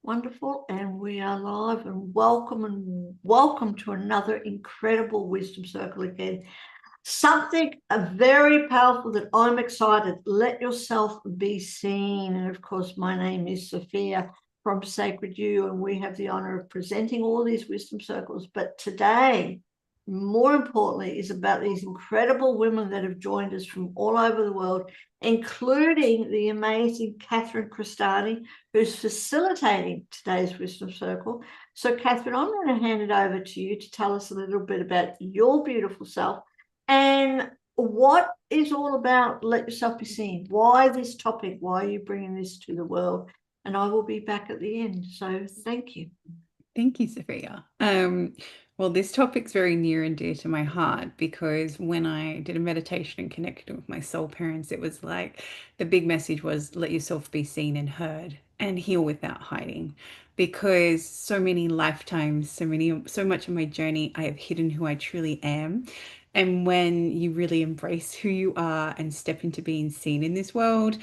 Wonderful, and we are live and welcome to another incredible Wisdom Circle again. Something very powerful that I'm excited. Let yourself be seen. And of course, my name is Sophia from Sacred You, and we have the honor of presenting all these Wisdom Circles. But today, more importantly, is about these incredible women that have joined us from all over the world, including the amazing Catherine Cristani, who's facilitating today's Wisdom Circle. So, Catherine, I'm going to hand it over to you to tell us a little bit about your beautiful self and what is all about Let Yourself Be Seen. Why this topic? Why are you bringing this to the world? And I will be back at the end. So, thank you. Thank you, Sophia. Well, this topic's very near and dear to my heart because when I did a meditation and connected with my soul parents, it was like the big message was let yourself be seen and heard and heal without hiding. Because so many lifetimes, so much of my journey, I have hidden who I truly am. And when you really embrace who you are and step into being seen in this world,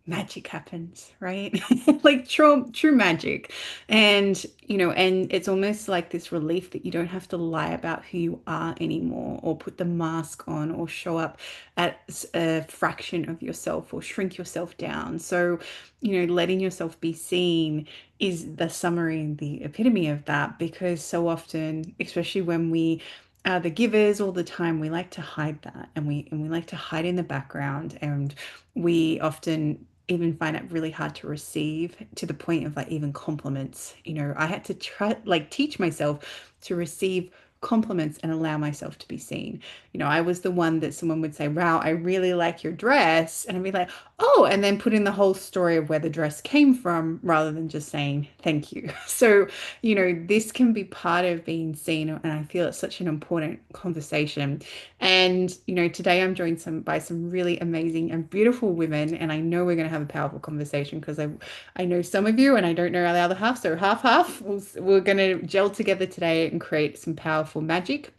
magic happens, right? Like true magic. And it's almost like this relief that you don't have to lie about who you are anymore or put the mask on or show up at a fraction of yourself or shrink yourself down. So, letting yourself be seen is the summary, the epitome of that, because so often, especially when we are the givers all the time, we like to hide that and we like to hide in the background, and we often even find it really hard to receive, to the point of like even compliments. I had to try, like, teach myself to receive compliments and allow myself to be seen. I was the one that someone would say, wow, I really like your dress. And I'd be like, oh, and then put in the whole story of where the dress came from rather than just saying thank you. So, this can be part of being seen. And I feel it's such an important conversation. And, today I'm joined by some really amazing and beautiful women. And I know we're going to have a powerful conversation because I know some of you and I don't know the other half. So half. We're going to gel together today and create some powerful magic.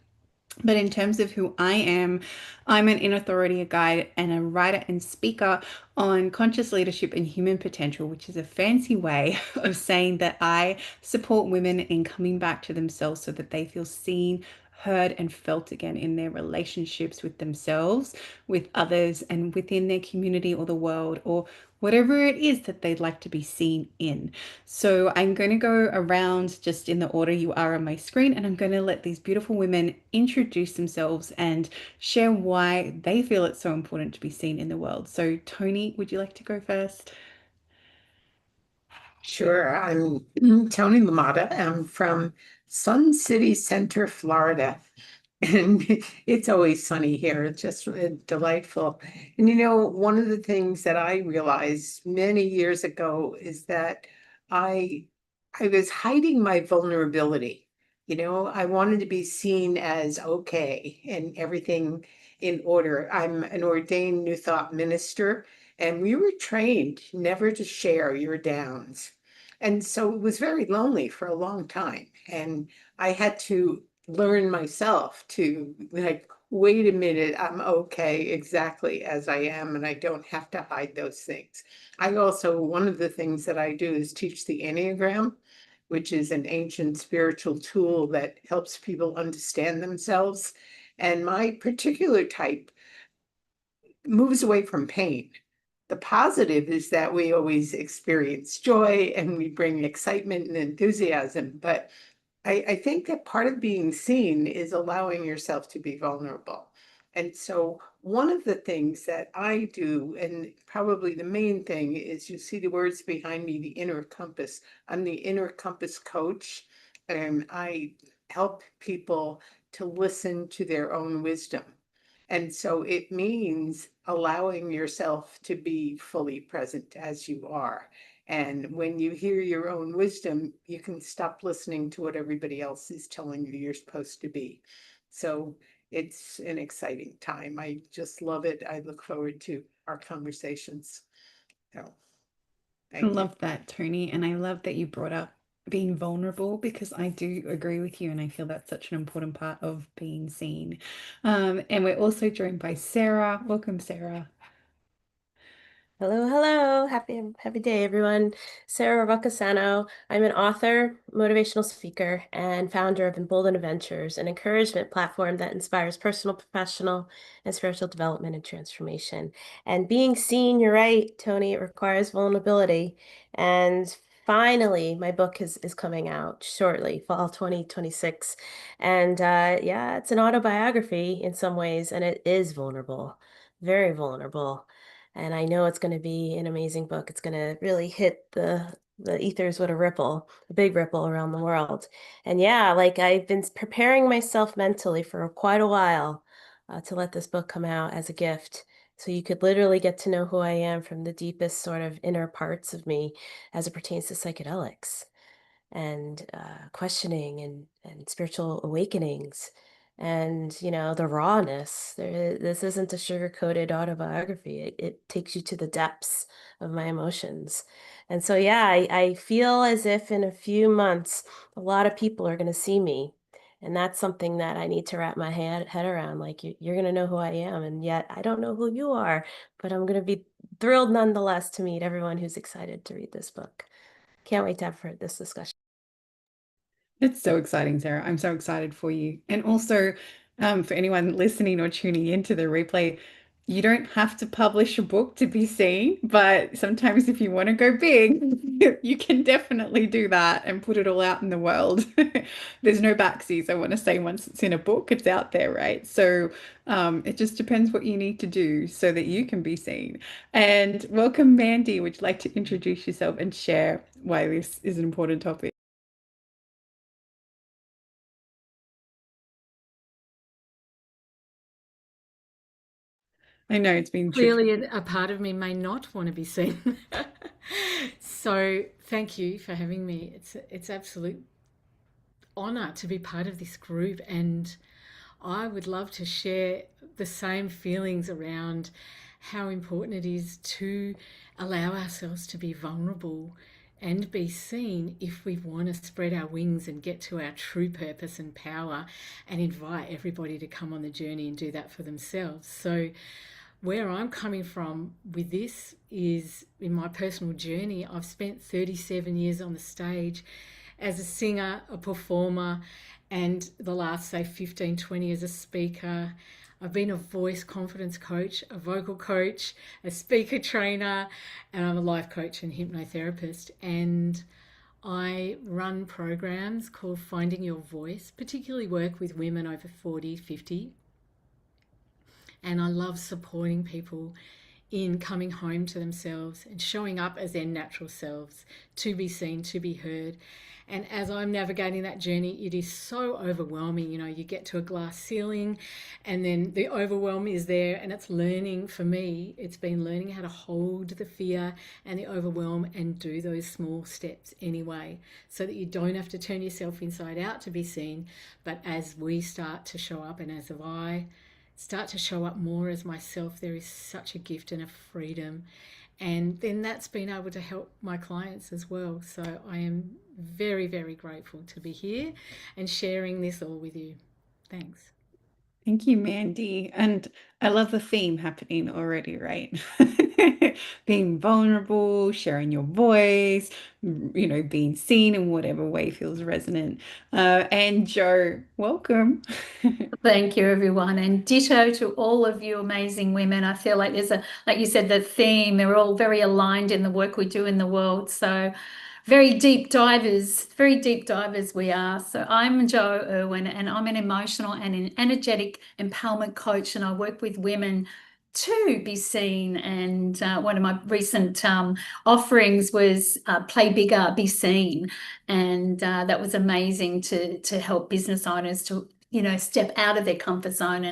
But in terms of who I am, I'm an inner authority, a guide, and a writer and speaker on conscious leadership and human potential, which is a fancy way of saying that I support women in coming back to themselves so that they feel seen, heard, and felt again in their relationships with themselves, with others, and within their community or the world, or whatever it is that they'd like to be seen in. So I'm going to go around just in the order you are on my screen, and I'm going to let these beautiful women introduce themselves and share why they feel it's so important to be seen in the world. So, Tony, would you like to go first? Sure. I'm Tony Lamata. I'm from Sun City Center, Florida. And it's always sunny here. It's just delightful. And one of the things that I realized many years ago is that I I was hiding my vulnerability. I wanted to be seen as okay and everything in order. I'm an ordained New Thought minister, and we were trained never to share your downs. And so it was very lonely for a long time. And I had to learn myself to, like, wait a minute, I'm okay exactly as I am, and I don't have to hide those things. One of the things that I do is teach the Enneagram, which is an ancient spiritual tool that helps people understand themselves. And my particular type moves away from pain. The positive is that we always experience joy and we bring excitement and enthusiasm. But I think that part of being seen is allowing yourself to be vulnerable. And so, one of the things that I do, and probably the main thing, is you see the words behind me, the inner compass. I'm the inner compass coach, and I help people to listen to their own wisdom. And so it means allowing yourself to be fully present as you are. And when you hear your own wisdom, you can stop listening to what everybody else is telling you you're supposed to be. So it's an exciting time. I just love it. I look forward to our conversations. So I thank you. love that, Tony. And I love that you brought up being vulnerable because I do agree with you. And I feel that's such an important part of being seen. And we're also joined by Sarah. Welcome, Sarah. Hello, hello. Happy day, everyone. Sarah Rocasano. I'm an author, motivational speaker, and founder of Embolden Adventures, an encouragement platform that inspires personal, professional, and spiritual development and transformation. And being seen, you're right, Tony, it requires vulnerability. And finally, my book is coming out shortly, fall 2026. And yeah, it's an autobiography in some ways, and it is vulnerable, very vulnerable. And I know it's going to be an amazing book. It's going to really hit the ethers with a big ripple around the world. And yeah, like I've been preparing myself mentally for quite a while to let this book come out as a gift. So you could literally get to know who I am from the deepest sort of inner parts of me as it pertains to psychedelics and questioning and spiritual awakenings and the rawness. This isn't a sugar-coated autobiography. It takes you to the depths of my emotions. And so yeah, I feel as if in a few months a lot of people are going to see me, and that's something that I need to wrap my head around. Like you're going to know who I am, and yet I don't know who you are, but I'm going to be thrilled nonetheless to meet everyone who's excited to read this book. Can't wait to have this discussion. It's so exciting, Sarah. I'm so excited for you. And also, for anyone listening or tuning into the replay, you don't have to publish a book to be seen, but sometimes if you want to go big, you can definitely do that and put it all out in the world. There's no backsies. I want to say once it's in a book, it's out there, right? So it just depends what you need to do so that you can be seen. And welcome, Mandy. Would you like to introduce yourself and share why this is an important topic? I know it's been tricky. Clearly, a part of me may not want to be seen. So thank you for having me. It's absolute honor to be part of this group, and I would love to share the same feelings around how important it is to allow ourselves to be vulnerable and be seen if we want to spread our wings and get to our true purpose and power and invite everybody to come on the journey and do that for themselves. So where I'm coming from with this is in my personal journey. I've spent 37 years on the stage as a singer, a performer, and the last, say, 15, 20 as a speaker. I've been a voice confidence coach, a vocal coach, a speaker trainer, and I'm a life coach and hypnotherapist. And I run programs called Finding Your Voice, particularly work with women over 40, 50. And I love supporting people in coming home to themselves and showing up as their natural selves, to be seen, to be heard. And as I'm navigating that journey, it is so overwhelming. You get to a glass ceiling and then the overwhelm is there, and it's learning, for me, it's been learning how to hold the fear and the overwhelm and do those small steps anyway, so that you don't have to turn yourself inside out to be seen. But as we start to show up, and as I start to show up more as myself, there is such a gift and a freedom. And then that's been able to help my clients as well. So I am very, very grateful to be here and sharing this all with you. Thanks. Thank you, Mandy. And I love the theme happening already, right? Being vulnerable, sharing your voice, being seen in whatever way feels resonant. And Joe, welcome. Thank you, everyone. And ditto to all of you amazing women. I feel like like you said, the theme, they're all very aligned in the work we do in the world. So very deep divers we are. So I'm Jo Irwin, and I'm an emotional and an energetic empowerment coach, and I work with women to be seen. And one of my recent offerings was Play Bigger, Be Seen. And that was amazing to help business owners to step out of their comfort zone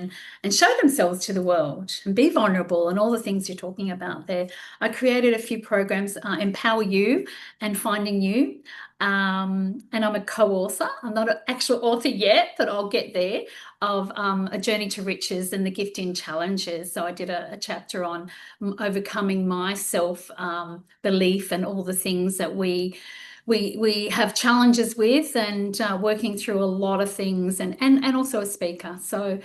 and show themselves to the world and be vulnerable and all the things you're talking about there. I created a few programs, Empower You and Finding You. And I'm a co-author. I'm not an actual author yet, but I'll get there, of A Journey to Riches and the Gifting Challenges. So I did a chapter on overcoming my self belief and all the things that we have challenges with, and working through a lot of things, and also a speaker. So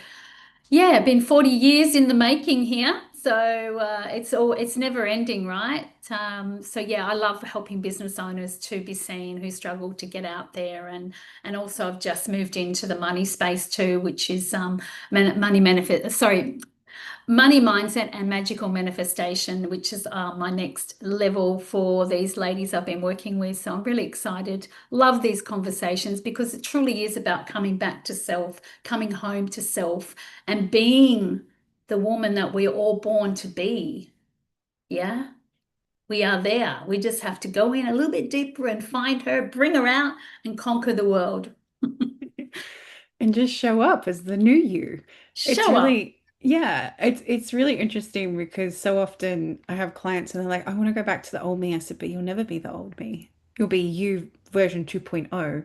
yeah, been 40 years in the making here. So it's never ending, right? So yeah, I love helping business owners to be seen who struggle to get out there, and also I've just moved into the money space too, which is money mindset and magical manifestation, which is my next level for these ladies I've been working with. So I'm really excited. Love these conversations because it truly is about coming back to self, coming home to self, and being the woman that we're all born to be. Yeah, we are there. We just have to go in a little bit deeper and find her, bring her out, and conquer the world. And just show up as the new you. It's Show up. really, yeah, it's really interesting because so often I have clients and they're like, I want to go back to the old me. I said, but you'll never be the old me. You'll be you version 2.0,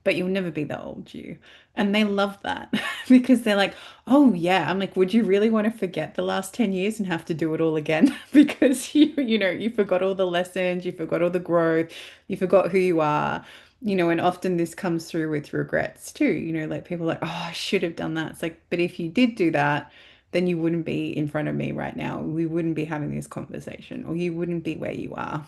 but you'll never be the old you. And they love that because they're like, oh yeah. I'm like, would you really want to forget the last 10 years and have to do it all again? Because you forgot all the lessons, you forgot all the growth, you forgot who you are. And often this comes through with regrets too. Like people are like, oh, I should have done that. It's like, but if you did do that, then you wouldn't be in front of me right now. We wouldn't be having this conversation, or you wouldn't be where you are.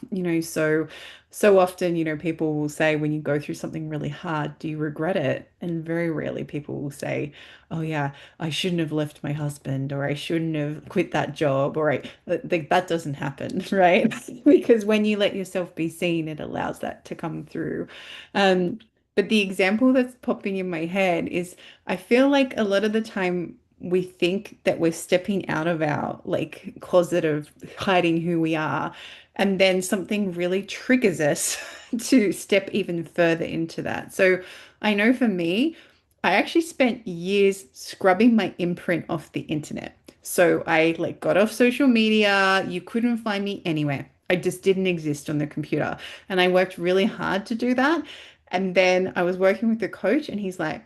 So often, people will say when you go through something really hard, do you regret it? And very rarely people will say, oh yeah, I shouldn't have left my husband, or I shouldn't have quit that job, or that doesn't happen, right? Because when you let yourself be seen, it allows that to come through. Um, but the example that's popping in my head is I feel like a lot of the time we think that we're stepping out of our like closet of hiding who we are, and then something really triggers us to step even further into that. So I know for me, I actually spent years scrubbing my imprint off the internet. So I like got off social media. You couldn't find me anywhere. I just didn't exist on the computer. And I worked really hard to do that. And then I was working with a coach and he's like,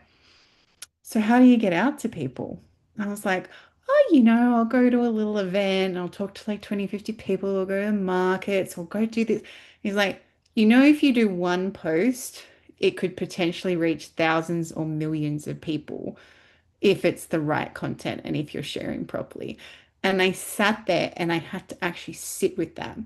so how do you get out to people? I was like, oh, I'll go to a little event, I'll talk to like 20, 50 people, I'll go to markets, I'll go do this. He's like, if you do one post, it could potentially reach thousands or millions of people if it's the right content and if you're sharing properly. And I sat there and I had to actually sit with that.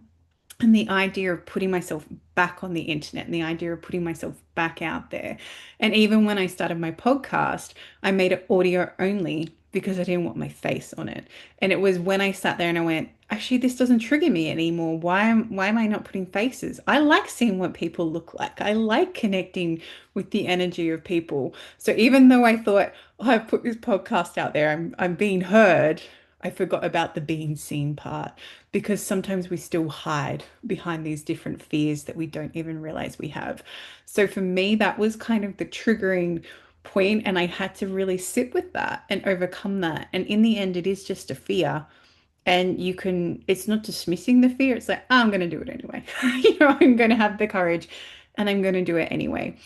And the idea of putting myself back on the internet and the idea of putting myself back out there. And even when I started my podcast, I made it audio only because I didn't want my face on it. And it was when I sat there and I went, actually, this doesn't trigger me anymore. Why am I not putting faces? I like seeing what people look like. I like connecting with the energy of people. So even though I thought, oh, I've put this podcast out there, I'm being heard, I forgot about the being seen part because sometimes we still hide behind these different fears that we don't even realize we have. So for me, that was kind of the triggering point, and I had to really sit with that and overcome that. And in the end, it is just a fear. And it's not dismissing the fear. It's like, oh, I'm going to do it anyway. I'm going to have the courage and I'm going to do it anyway.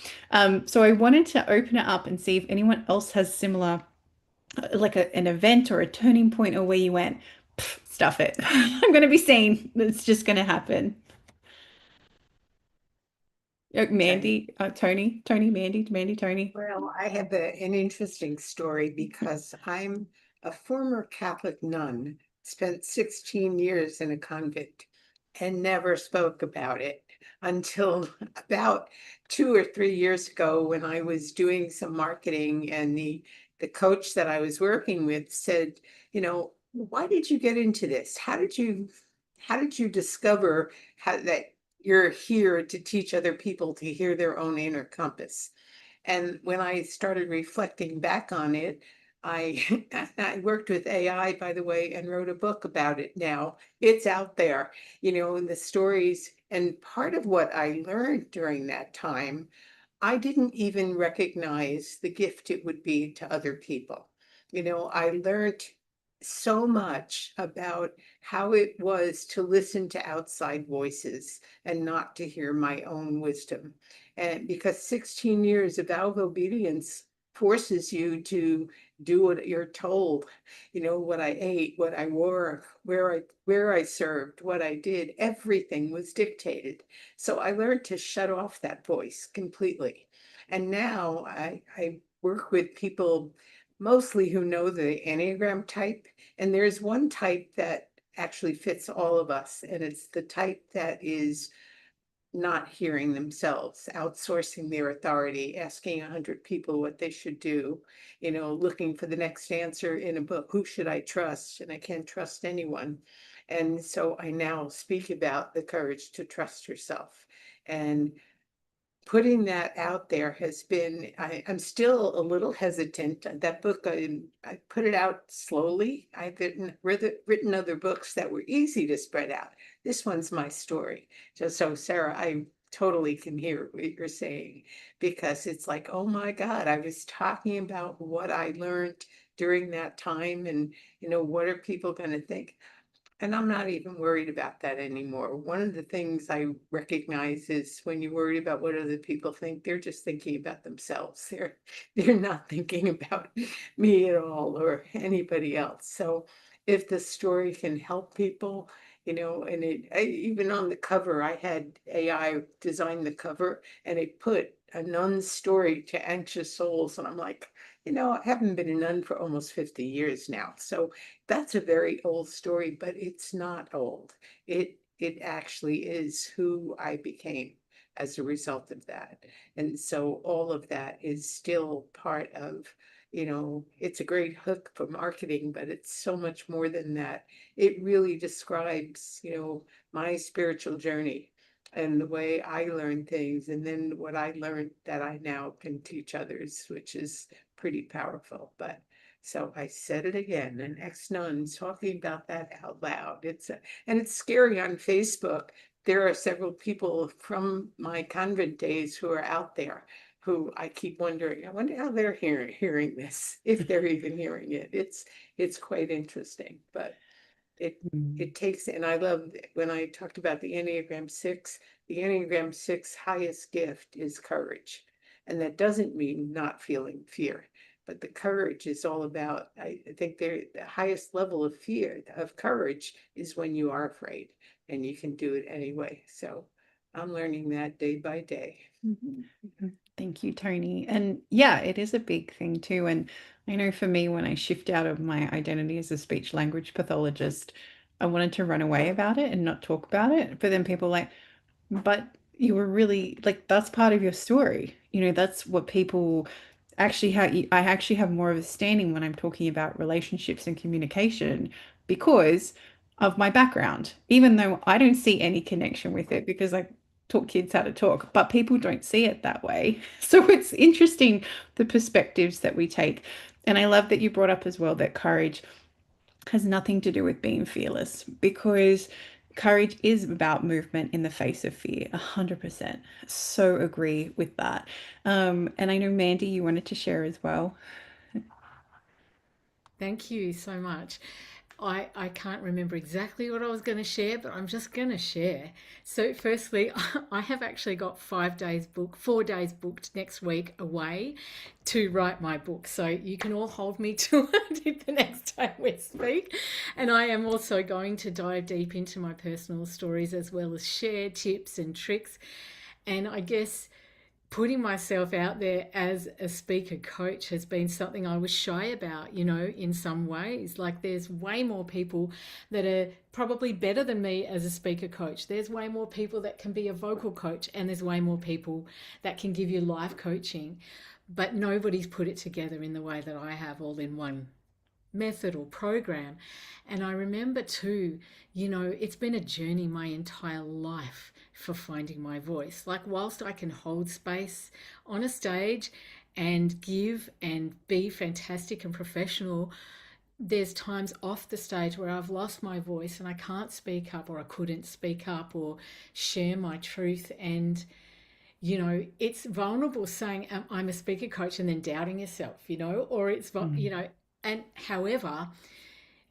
So I wanted to open it up and see if anyone else has similar like an event or a turning point, or where you went, stuff it. I'm going to be seen. It's just going to happen. Mandy, Tony, Mandy, Tony. Well, I have an interesting story because I'm a former Catholic nun, spent 16 years in a convent and never spoke about it until about 2 or 3 years ago when I was doing some marketing and the coach that I was working with said, why did you get into this? How did you discover that you're here to teach other people to hear their own inner compass? And when I started reflecting back on it, I I worked with AI, by the way, and wrote a book about it now. It's out there, in the stories. And part of what I learned during that time, I didn't even recognize the gift it would be to other people. I learned so much about how it was to listen to outside voices and not to hear my own wisdom. And because 16 years of vow of obedience forces you to do what you're told, what I ate, what I wore, where I served, what I did, everything was dictated. So I learned to shut off that voice completely. And now I work with people mostly who know the Enneagram type. And there's one type that actually fits all of us. And it's the type that is not hearing themselves, outsourcing their authority, asking 100 people what they should do, looking for the next answer in a book. Who should I trust? And I can't trust anyone. And so I now speak about the courage to trust yourself. And putting that out there has been, I'm still a little hesitant. That book, I put it out slowly. I've written other books that were easy to spread out. This one's my story. So Sarah, I totally can hear what you're saying, because it's like, oh my God, I was talking about what I learned during that time, and what are people going to think? And I'm not even worried about that anymore. One of the things I recognize is when you're worried about what other people think, they're just thinking about themselves. They're not thinking about me at all or anybody else. So if the story can help people, and even on the cover, I had AI design the cover, and it put a nun's story to anxious souls. And I'm like, I haven't been a nun for almost 50 years now. So that's a very old story, but it's not old. It actually is who I became as a result of that. And so all of that is still part of, it's a great hook for marketing, but it's so much more than that. It really describes, my spiritual journey and the way I learned things, and then what I learned that I now can teach others, which is pretty powerful. But so I said it again, an ex-nun talking about that out loud. And it's scary on Facebook. There are several people from my convent days who are out there who I keep wondering, I wonder how they're hearing this, if they're even hearing it. It's quite interesting, but it takes, and I love when I talked about the Enneagram 6, the Enneagram 6 highest gift is courage. And that doesn't mean not feeling fear, but the courage is all about, I think the highest level of fear, of courage, is when you are afraid and you can do it anyway. So I'm learning that day by day. Thank you, Tony. And yeah, it is a big thing too. And I know for me, when I shift out of my identity as a speech language pathologist, I wanted to run away about it and not talk about it. But then people were like, but you were really like, that's part of your story. That's what people actually have. I actually have more of a standing when I'm talking about relationships and communication because of my background, even though I don't see any connection with it because I taught kids how to talk, but people don't see it that way. So it's interesting the perspectives that we take. And I love that you brought up as well that courage has nothing to do with being fearless, because courage is about movement in the face of fear. 100%. So agree with that. And I know, Mandy, you wanted to share as well. Thank you so much. I can't remember exactly what I was going to share, but I'm just going to share. So, firstly, I have actually got 4 days booked next week away to write my book. So, you can all hold me to it the next time we speak. And I am also going to dive deep into my personal stories as well as share tips and tricks. And I guess putting myself out there as a speaker coach has been something I was shy about, in some ways. Like, there's way more people that are probably better than me as a speaker coach. There's way more people that can be a vocal coach, and there's way more people that can give you life coaching. But nobody's put it together in the way that I have, all in one method or program. And I remember too, it's been a journey my entire life for finding my voice. Like, whilst I can hold space on a stage and give and be fantastic and professional, there's times off the stage where I've lost my voice and I can't speak up, or I couldn't speak up or share my truth. And it's vulnerable saying I'm a speaker coach and then doubting yourself, or it's and however,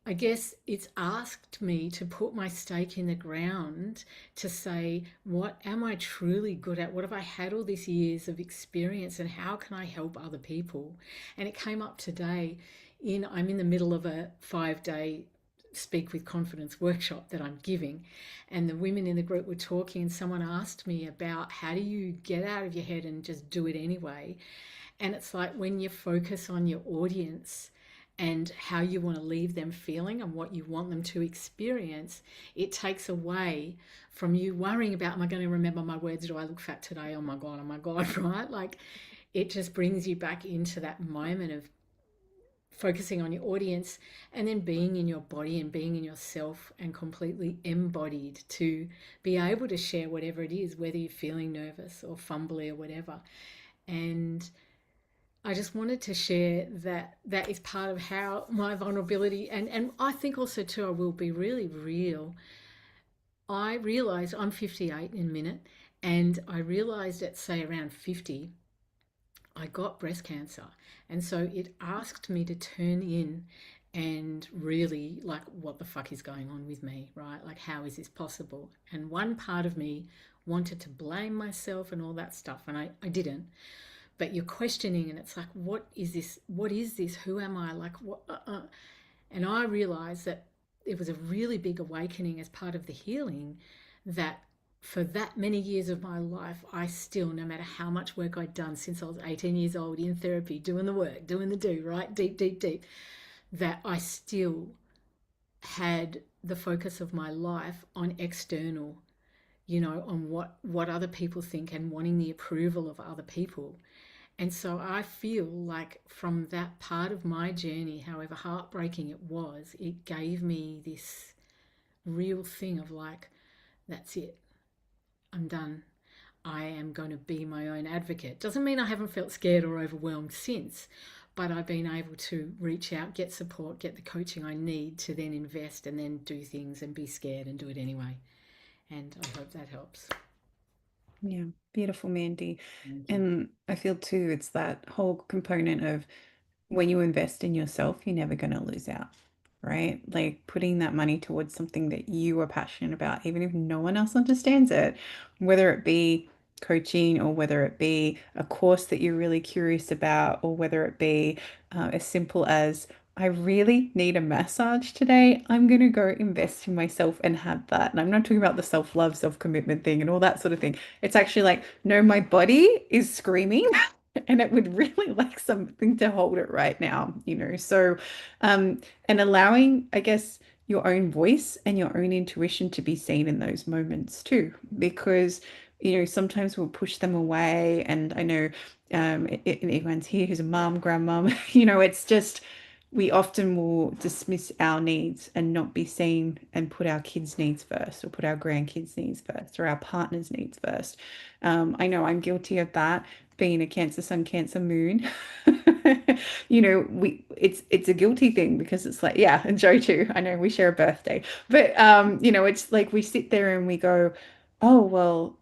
I guess it's asked me to put my stake in the ground to say, what am I truly good at? What have I had all these years of experience, and how can I help other people? And it came up today I'm in the middle of a 5-day Speak with Confidence workshop that I'm giving, and the women in the group were talking, and someone asked me about how do you get out of your head and just do it anyway. And it's like, when you focus on your audience and how you want to leave them feeling and what you want them to experience, it takes away from you worrying about, am I going to remember my words? Do I look fat today? Oh my God, right? Like, it just brings you back into that moment of focusing on your audience and then being in your body and being in yourself and completely embodied to be able to share whatever it is, whether you're feeling nervous or fumbly or whatever. And I just wanted to share that that is part of how my vulnerability, and I think also too, I will be really real. I realized I'm 58 in a minute, and I realized at say around 50, I got breast cancer. And so it asked me to turn in and really, like, what the fuck is going on with me, right? Like, how is this possible? And one part of me wanted to blame myself and all that stuff, and I didn't. But you're questioning, and it's like, what is this? What is this? Who am I? Like, what? And I realized that it was a really big awakening as part of the healing, that for that many years of my life, I still, no matter how much work I'd done since I was 18 years old in therapy, doing the work, doing the do, right? Deep, deep, deep, that I still had the focus of my life on external, on what other people think and wanting the approval of other people. And so I feel like from that part of my journey, however heartbreaking it was, it gave me this real thing of like, that's it. I'm done. I am going to be my own advocate. Doesn't mean I haven't felt scared or overwhelmed since, but I've been able to reach out, get support, get the coaching I need to then invest and then do things and be scared and do it anyway. And I hope that helps. Yeah, beautiful, Mandy. And I feel too, it's that whole component of when you invest in yourself, you're never going to lose out, right? Like putting that money towards something that you are passionate about, even if no one else understands it, whether it be coaching or whether it be a course that you're really curious about, or whether it be as simple as, I really need a massage today. I'm going to go invest in myself and have that. And I'm not talking about the self-love, self-commitment thing and all that sort of thing. It's actually like, no, my body is screaming and it would really like something to hold it right now, So, and allowing, I guess, your own voice and your own intuition to be seen in those moments too, because, sometimes we'll push them away. And I know anyone's here who's a mom, grandmom, it's just, we often will dismiss our needs and not be seen and put our kids' needs first, or put our grandkids' needs first, or our partner's needs first. I know I'm guilty of that, being a Cancer sun, Cancer moon. It's a guilty thing, because it's like, yeah, and Joe too. I know we share a birthday, but it's like we sit there and we go, oh, well,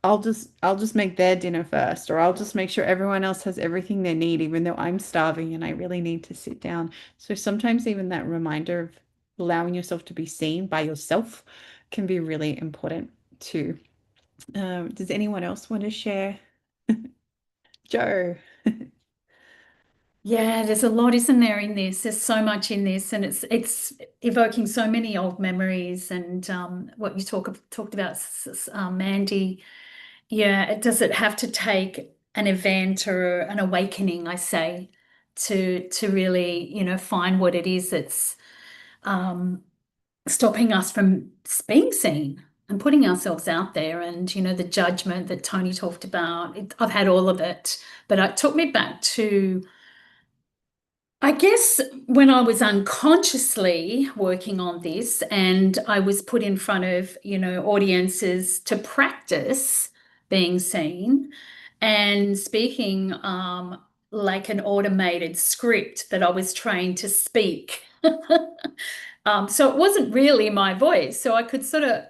I'll just make their dinner first, or I'll just make sure everyone else has everything they need, even though I'm starving and I really need to sit down. So sometimes even that reminder of allowing yourself to be seen by yourself can be really important too. Does anyone else want to share? Joe. Yeah, there's a lot, isn't there, in this? There's so much in this, and it's evoking so many old memories. And what you talked about, Mandy. Yeah, does it have to take an event or an awakening, I say, to really, find what it is that's stopping us from being seen and putting ourselves out there? And the judgment that Tony talked about, I've had all of it, but it took me back to, I guess, when I was unconsciously working on this, and I was put in front of, audiences to practice being seen and speaking like an automated script that I was trained to speak. So it wasn't really my voice. So I could sort of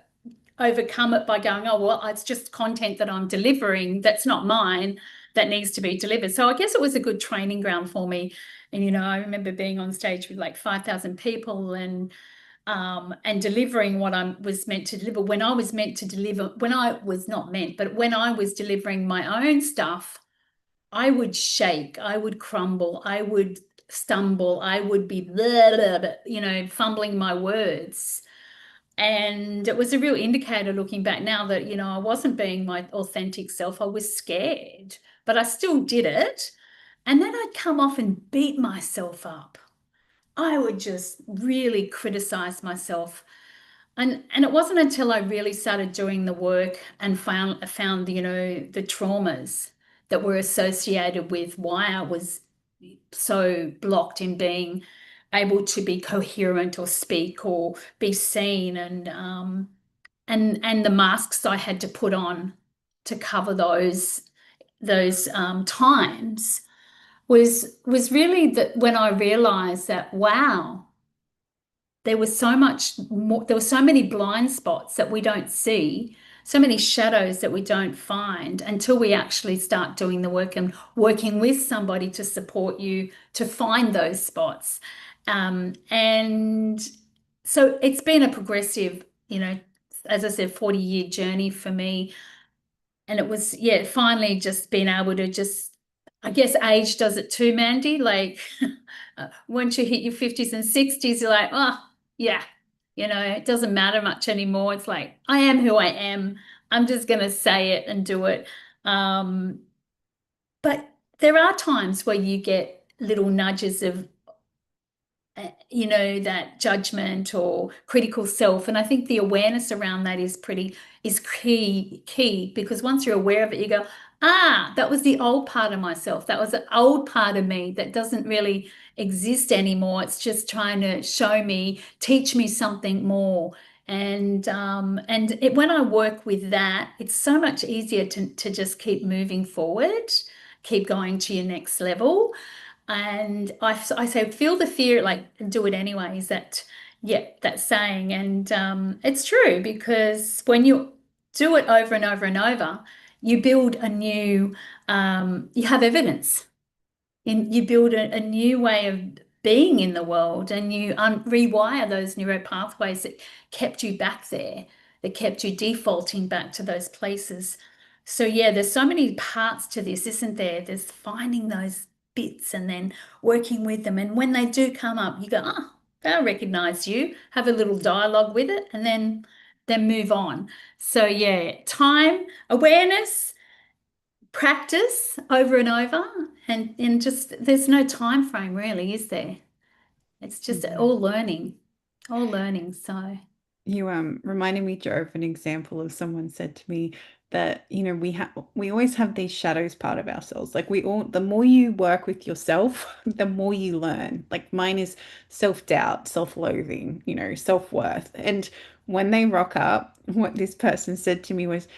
overcome it by going, oh, well, it's just content that I'm delivering that's not mine, that needs to be delivered. So I guess it was a good training ground for me. And, I remember being on stage with like 5,000 people and delivering what I was meant to deliver. When I was meant to deliver, when I was not meant, but when I was delivering my own stuff, I would shake, I would crumble, I would stumble, I would be, blah, blah, blah, fumbling my words. And it was a real indicator looking back now that, I wasn't being my authentic self. I was scared, but I still did it. And then I'd come off and beat myself up. I would just really criticize myself. And it wasn't until I really started doing the work and found, the traumas that were associated with why I was so blocked in being able to be coherent or speak or be seen, and the masks I had to put on to cover those times was really that when I realized that, wow, there was so much more, there were so many blind spots that we don't see, so many shadows that we don't find until we actually start doing the work and working with somebody to support you to find those spots. And so it's been a progressive, as I said, 40-year journey for me. And it was, yeah, finally just being able to just, I guess age does it too, Mandy. Like once you hit your 50s and 60s, you're like, oh, yeah, it doesn't matter much anymore. It's like, I am who I am. I'm just going to say it and do it. But there are times where you get little nudges of, that judgment or critical self. And I think the awareness around that is key, because once you're aware of it, you go, that was the old part of myself. That was an old part of me that doesn't really exist anymore. It's just trying to teach me something more. And when I work with that, it's so much easier to just keep moving forward, keep going to your next level. And I say, feel the fear, like, do it anyway. Is that, yeah, that saying. And it's true, because when you do it over and over and over, you build you have evidence. You build a new way of being in the world, and you rewire those neural pathways that kept you back there, that kept you defaulting back to those places. So yeah, there's so many parts to this, isn't there? There's finding those bits and then working with them. And when they do come up, you go, I recognize you, have a little dialogue with it, and then move on. So yeah, time, awareness, practice over and over, and just there's no time frame really, is there? It's just all learning. So You reminded me, Joe, of an example of someone said to me that, we always have these shadows part of ourselves. Like the more you work with yourself, the more you learn. Like mine is self-doubt, self-loathing, self-worth. And when they rock up, what this person said to me was,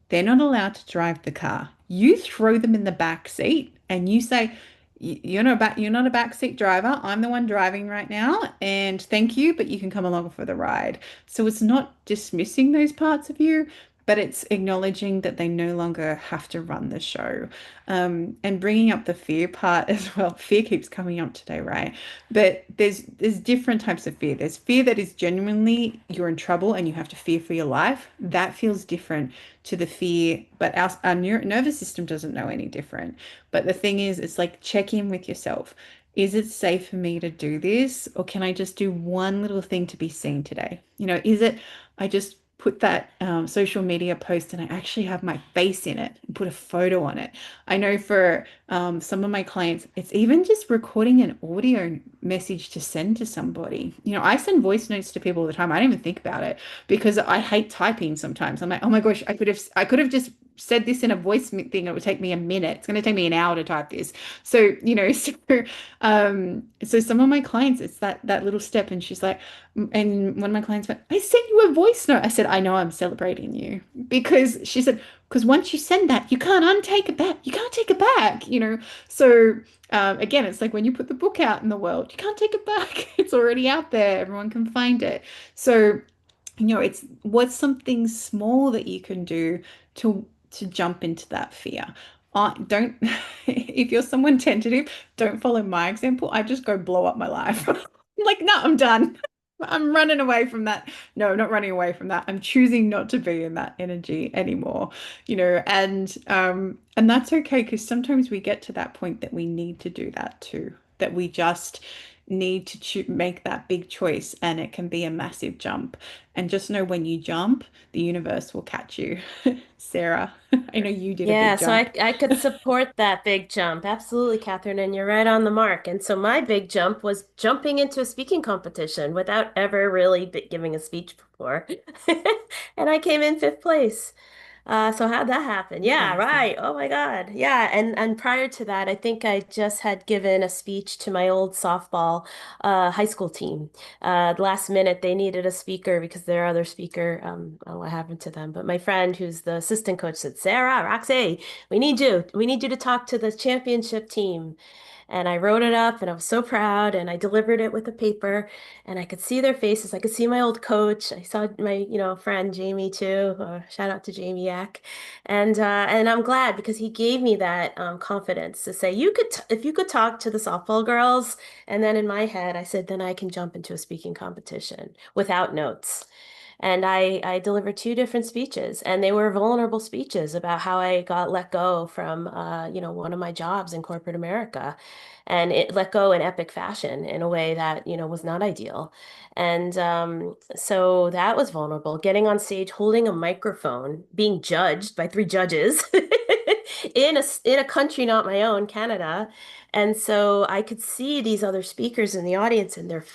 they're not allowed to drive the car. You throw them in the back seat and you say, you're not a backseat driver. I'm the one driving right now, and thank you, but you can come along for the ride. So it's not dismissing those parts of you, but it's acknowledging that they no longer have to run the show. And bringing up the fear part as well. Fear keeps coming up today, right? But there's different types of fear. There's fear that is genuinely you're in trouble and you have to fear for your life. That feels different to the fear, but our nervous system doesn't know any different. But the thing is, it's like check in with yourself. Is it safe for me to do this? Or can I just do one little thing to be seen today? Is it, I just put that social media post and I actually have my face in it and put a photo on it. I know for some of my clients, it's even just recording an audio message to send to somebody. I send voice notes to people all the time. I don't even think about it because I hate typing sometimes. I'm like, oh my gosh, I could have just said this in a voice thing. It would take me a minute. It's going to take me an hour to type this. So, so some of my clients, it's that little step. And she's like, and one of my clients went, I sent you a voice note. I said, I know, I'm celebrating you, because she said, because once you send that, you can't untake it back. You can't take it back, So again, it's like when you put the book out in the world, you can't take it back. It's already out there. Everyone can find it. So, it's what's something small that you can do to jump into that fear. Don't, if you're someone tentative, don't follow my example. I just go blow up my life. Like, no, I'm done. I'm running away from that. No, not running away from that. I'm choosing not to be in that energy anymore, and that's okay, because sometimes we get to that point that we need to do that too, that we just need to make that big choice, and it can be a massive jump. And just know when you jump, the universe will catch you. Sarah, I know you did a Yeah, big so jump. I could support that big jump. Absolutely, Catherine, and you're right on the mark. And so my big jump was jumping into a speaking competition without ever really giving a speech before. And I came in fifth place. So how'd that happen? Yeah, Amazing. right. Oh my God. Yeah, and prior to that, I think I just had given a speech to my old softball high school team. Last minute, they needed a speaker because their other speaker, what happened to them? But my friend, who's the assistant coach, said, "Sarah, Roxy, we need you. We need you to talk to the championship team." And I wrote it up and I was so proud and I delivered it with a paper and I could see their faces. I could see my old coach. I saw my, friend Jamie too. Shout out to Jamie Yak. And I'm glad because he gave me that confidence to say, if you could talk to the softball girls. And then in my head, I said, then I can jump into a speaking competition without notes. And I delivered two different speeches, and they were vulnerable speeches about how I got let go from, one of my jobs in corporate America, and it let go in epic fashion in a way that, was not ideal. And so that was vulnerable. Getting on stage, holding a microphone, being judged by three judges in a country not my own, Canada. And so I could see these other speakers in the audience, and their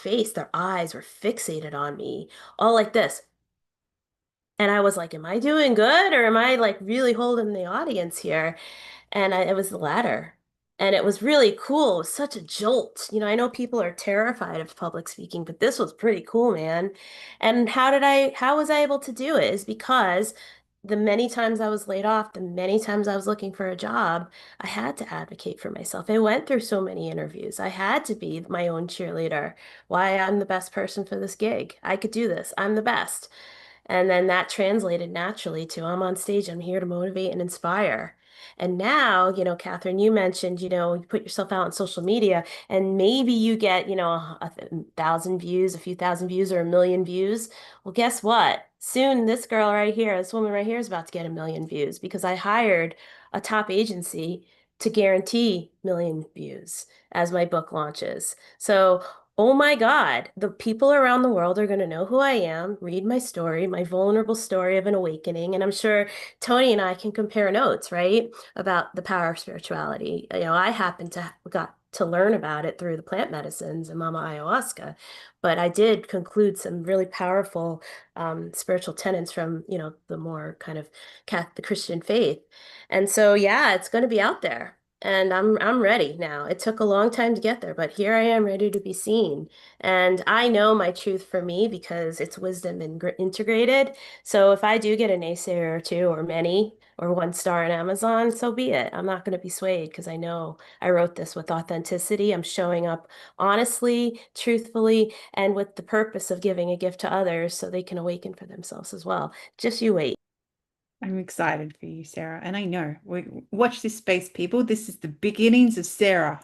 eyes were fixated on me, all like this. And I was like, am I doing good or am I like really holding the audience here? And it was the latter. And it was really cool. It was such a jolt. I know people are terrified of public speaking, but this was pretty cool, man. And how was I able to do it? Is because the many times I was laid off, the many times I was looking for a job, I had to advocate for myself. I went through so many interviews. I had to be my own cheerleader. Why I'm the best person for this gig. I could do this. I'm the best. And then that translated naturally to I'm on stage, I'm here to motivate and inspire. And now, Catherine, you mentioned, you put yourself out on social media and maybe you get, a thousand views, a few thousand views, or a million views. Well, guess what? Soon this girl right here, this woman right here is about to get a million views because I hired a top agency to guarantee million views as my book launches. So oh my God, the people around the world are going to know who I am, read my story, my vulnerable story of an awakening. And I'm sure Tony and I can compare notes, right? About the power of spirituality. I happen to got to learn about it through the plant medicines and Mama Ayahuasca, but I did conclude some really powerful spiritual tenets from, the more kind of Catholic Christian faith. And so, yeah, it's going to be out there. And I'm ready now. It took a long time to get there, but here I am ready to be seen. And I know my truth for me because it's wisdom and integrated. So if I do get a naysayer or two or many or one star on Amazon, so be it. I'm not going to be swayed because I know I wrote this with authenticity. I'm showing up honestly, truthfully, and with the purpose of giving a gift to others so they can awaken for themselves as well. Just you wait. I'm excited for you, Sarah. And I know, watch this space, people. This is the beginnings of Sarah.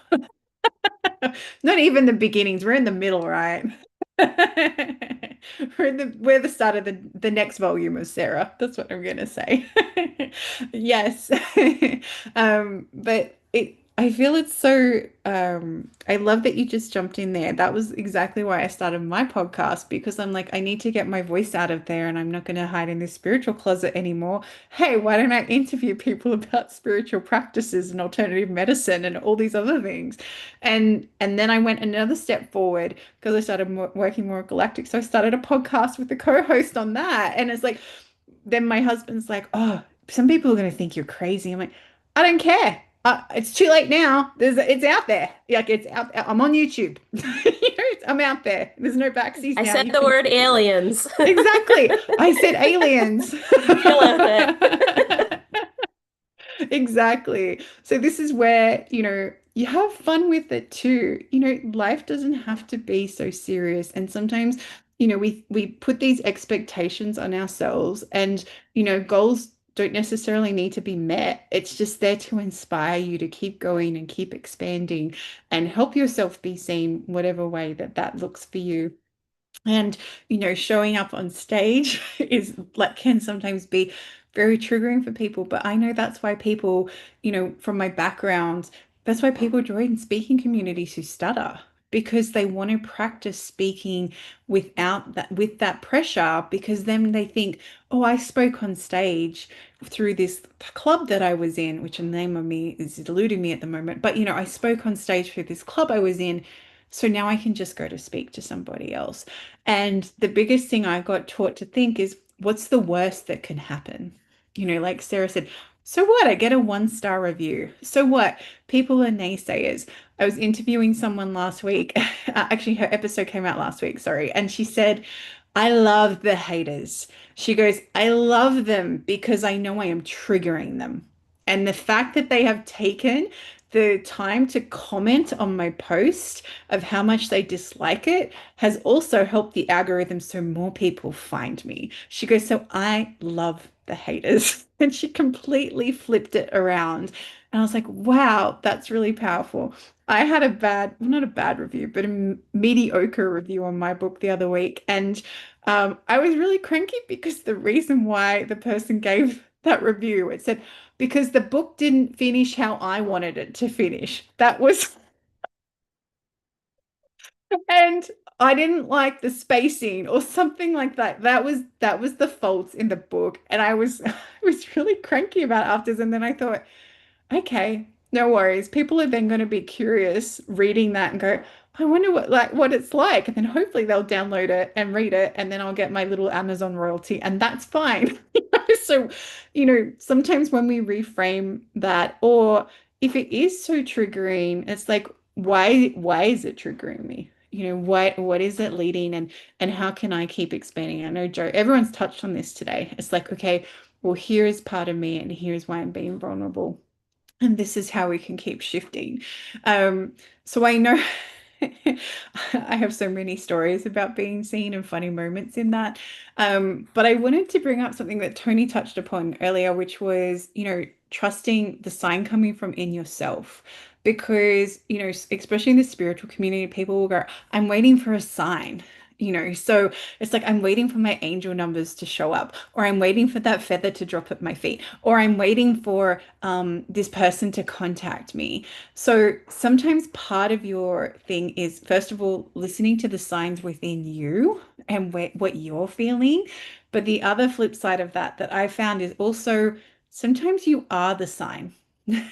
Not even the beginnings. We're in the middle, right? We're the start of the next volume of Sarah. That's what I'm gonna say. Yes. But I feel it's so I love that you just jumped in there. That was exactly why I started my podcast, because I'm like, I need to get my voice out of there and I'm not gonna hide in this spiritual closet anymore. Hey, why don't I interview people about spiritual practices and alternative medicine and all these other things? And then I went another step forward because I started working more galactic. So I started a podcast with the co-host on that. And it's like, then my husband's like, oh, some people are going to think you're crazy. I'm like, I don't care. It's too late now. It's out there. Like it's out. I'm on YouTube. I'm out there. There's no backseas I now. said You the can word see me. aliens. Exactly. I said aliens. Deal with it. Exactly. So this is where, you have fun with it too. Life doesn't have to be so serious. And sometimes, we put these expectations on ourselves and, goals don't necessarily need to be met. It's just there to inspire you to keep going and keep expanding and help yourself be seen whatever way that looks for you. And, showing up on stage is like can sometimes be very triggering for people. But I know that's why people, from my background, that's why people join speaking communities who stutter. because they want to practice speaking with that pressure, because then they think, oh, I spoke on stage through this club that I was in, which the name of me is eluding me at the moment. But, I spoke on stage through this club I was in. So now I can just go to speak to somebody else. And the biggest thing I got taught to think is, what's the worst that can happen? Like Sarah said, so what? I get a 1-star review. So what? People are naysayers. I was interviewing someone last week. Actually, her episode came out last week, sorry. And she said, I love the haters. She goes, I love them because I know I am triggering them. And the fact that they have taken the time to comment on my post of how much they dislike it has also helped the algorithm so more people find me. She goes, so I love the haters. And she completely flipped it around. And I was like, wow, that's really powerful. I had not a bad review, but a mediocre review on my book the other week. And I was really cranky because the reason why the person gave that review, it said, because the book didn't finish how I wanted it to finish. That was, and I didn't like the spacing or something like that. That was the faults in the book. And I was I was really cranky about it afterwards. And then I thought, okay, no worries. People are then going to be curious reading that and go, I wonder what it's like. And then hopefully they'll download it and read it, and then I'll get my little Amazon royalty, and that's fine. So, sometimes when we reframe that, or if it is so triggering, it's like, why is it triggering me? What is it leading, and how can I keep expanding? I know everyone's touched on this today. It's like, okay, well, here is part of me, and here's why I'm being vulnerable. And this is how we can keep shifting. So I know I have so many stories about being seen and funny moments in that. But I wanted to bring up something that Tony touched upon earlier, which was, trusting the sign coming from in yourself. Because, especially in the spiritual community, people will go, I'm waiting for a sign. So it's like, I'm waiting for my angel numbers to show up, or I'm waiting for that feather to drop at my feet, or I'm waiting for this person to contact me. So sometimes part of your thing is, first of all, listening to the signs within you and what you're feeling. But the other flip side of that I found is also, sometimes you are the sign.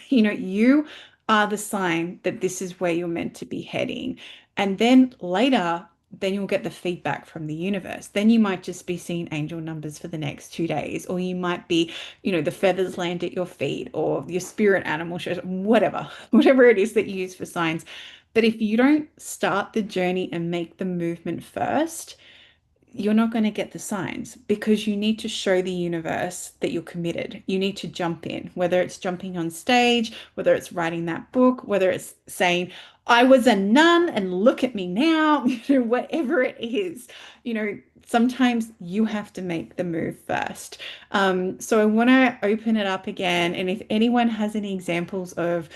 You are the sign that this is where you're meant to be heading. And then later, then you'll get the feedback from the universe. Then you might just be seeing angel numbers for the next 2 days, or you might be, the feathers land at your feet, or your spirit animal shows, whatever it is that you use for signs. But if you don't start the journey and make the movement first, you're not going to get the signs, because you need to show the universe that you're committed. You need to jump in, whether it's jumping on stage, whether it's writing that book, whether it's saying, I was a nun and look at me now, whatever it is, sometimes you have to make the move first. So I want to open it up again. And if anyone has any examples of,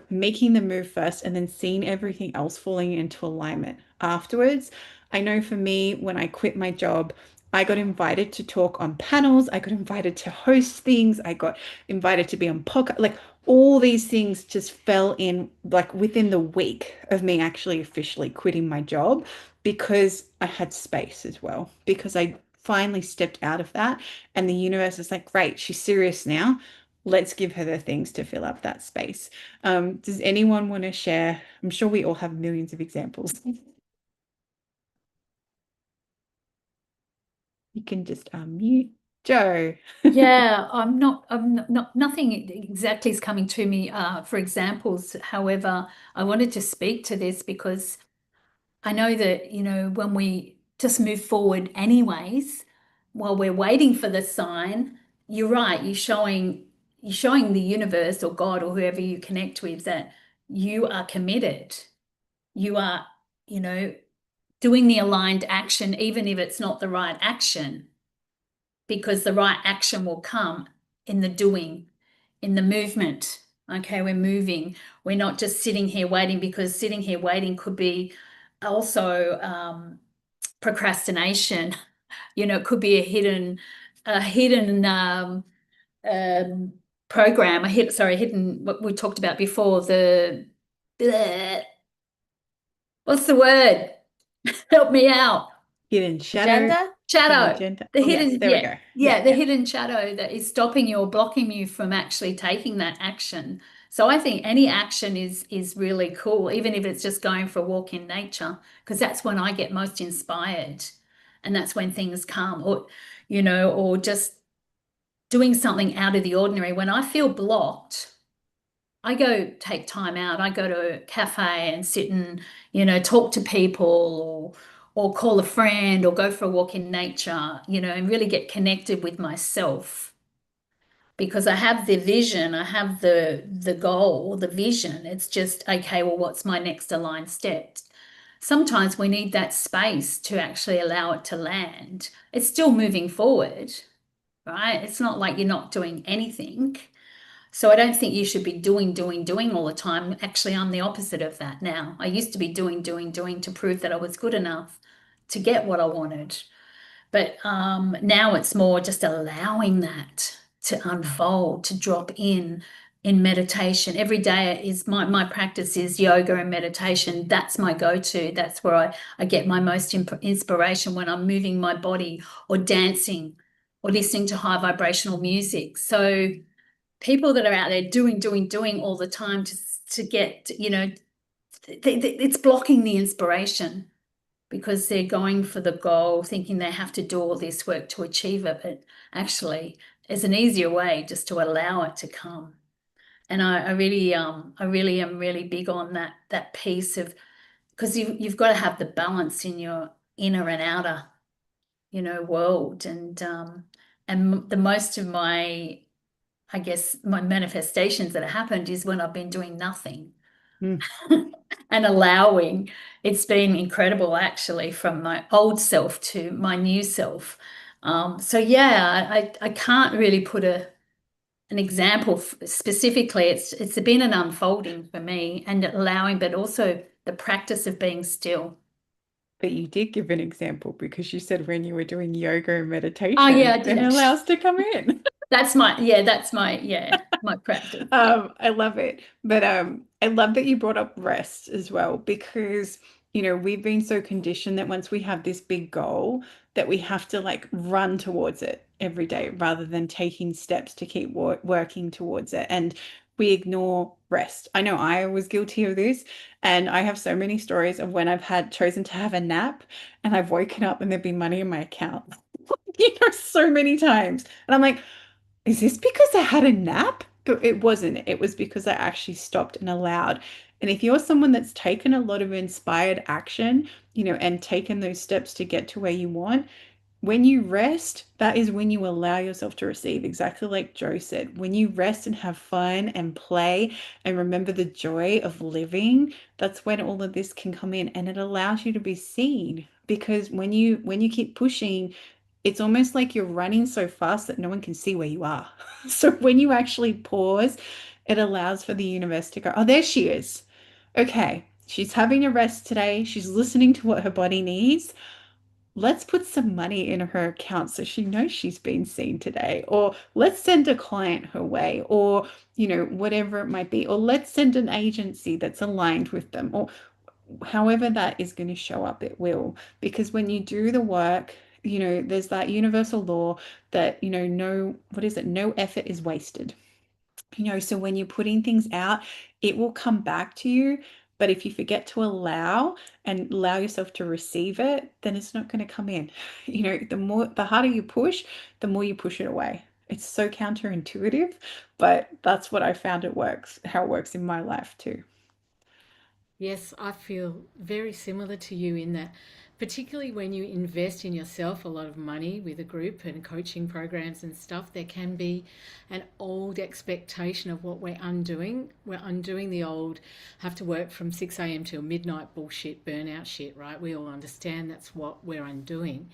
making the move first and then seeing everything else falling into alignment afterwards. I know for me, when I quit my job, I got invited to talk on panels. I got invited to host things. I got invited to be on podcast. Like, all these things just fell in like within the week of me actually officially quitting my job, because I had space as well, because I finally stepped out of that. And the universe is like, great, she's serious now. Let's give her the things to fill up that space. Does anyone want to share? I'm sure we all have millions of examples. You can just unmute. Joe. Yeah, nothing exactly is coming to me for examples. However, I wanted to speak to this because I know that, when we just move forward anyways, while we're waiting for the sign, you're right, you're showing the universe or God or whoever you connect with that you are committed. You are, doing the aligned action, even if it's not the right action, because the right action will come in the doing, in the movement. Okay, we're moving. We're not just sitting here waiting, because sitting here waiting could be also procrastination. It could be a hidden program, hidden, what we talked about before, the What's the word? Help me out. Hidden shadow. Agenda? Hidden Shadow. agenda. The Yes, hidden, there we yeah, go. yeah, the Yeah. hidden shadow that is stopping you or blocking you from actually taking that action. So I think any action is really cool, even if it's just going for a walk in nature, because that's when I get most inspired, and that's when things come, or or just doing something out of the ordinary. When I feel blocked, I go take time out. I go to a cafe and sit and, talk to people, or call a friend, or go for a walk in nature, and really get connected with myself, because I have the vision, I have the goal, the vision. It's just, okay, well, what's my next aligned step? Sometimes we need that space to actually allow it to land. It's still moving forward, right? It's not like you're not doing anything. So I don't think you should be doing, doing, doing all the time. Actually, I'm the opposite of that now. I used to be doing, doing, doing to prove that I was good enough to get what I wanted. But now it's more just allowing that to unfold, to drop in meditation. Every day is my practice is yoga and meditation. That's my go-to. That's where I get my most inspiration, when I'm moving my body or dancing or listening to high vibrational music. So people that are out there doing, doing, doing all the time to get, it's blocking the inspiration, because they're going for the goal, thinking they have to do all this work to achieve it. But actually, there's an easier way just to allow it to come. And I really am really big on that piece of, because you've got to have the balance in your inner and outer, world. And the most of my, I guess, my manifestations that have happened is when I've been doing nothing and allowing. It's been incredible, actually, from my old self to my new self. So yeah, I can't really put an example specifically. It's been an unfolding for me, and allowing, but also the practice of being still. But you did give an example, because you said when you were doing yoga and meditation, Oh yeah, I it did. allows to come in. That's my my practice. I love it. But I love that you brought up rest as well, because we've been so conditioned that once we have this big goal, that we have to like run towards it every day, rather than taking steps to keep working towards it. And we ignore rest. I know I was guilty of this, and I have so many stories of when I've had chosen to have a nap and I've woken up and there'd be money in my account. So many times. And I'm like, is this because I had a nap? But it wasn't. It was because I actually stopped and allowed. And if you're someone that's taken a lot of inspired action, and taken those steps to get to where you want, when you rest, that is when you allow yourself to receive, exactly like Joe said. When you rest and have fun and play and remember the joy of living, that's when all of this can come in, and it allows you to be seen. Because when you keep pushing, it's almost like you're running so fast that no one can see where you are. So when you actually pause, it allows for the universe to go, oh, there she is. Okay, she's having a rest today. She's listening to what her body needs. Let's put some money in her account so she knows she's been seen today. Or let's send a client her way, or, whatever it might be. Or let's send an agency that's aligned with them, or however that is going to show up, it will. Because when you do the work, there's that universal law that, no, what is it? No effort is wasted. So when you're putting things out, it will come back to you. But if you forget to allow yourself to receive it, then it's not going to come in. The harder you push, the more you push it away. It's so counterintuitive, but that's what I found how it works in my life too. Yes, I feel very similar to you in that, particularly when you invest in yourself a lot of money with a group and coaching programs and stuff, there can be an old expectation of what we're undoing. We're undoing the old have to work from 6 a.m. till midnight bullshit, burnout shit, right? We all understand that's what we're undoing.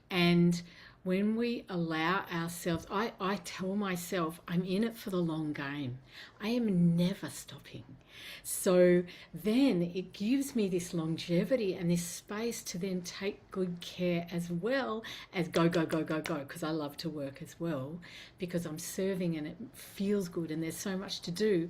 And when we allow ourselves, I tell myself I'm in it for the long game. I am never stopping. So then it gives me this longevity and this space to then take good care, as well as go, go, go, go, go, because I love to work as well, because I'm serving and it feels good and there's so much to do.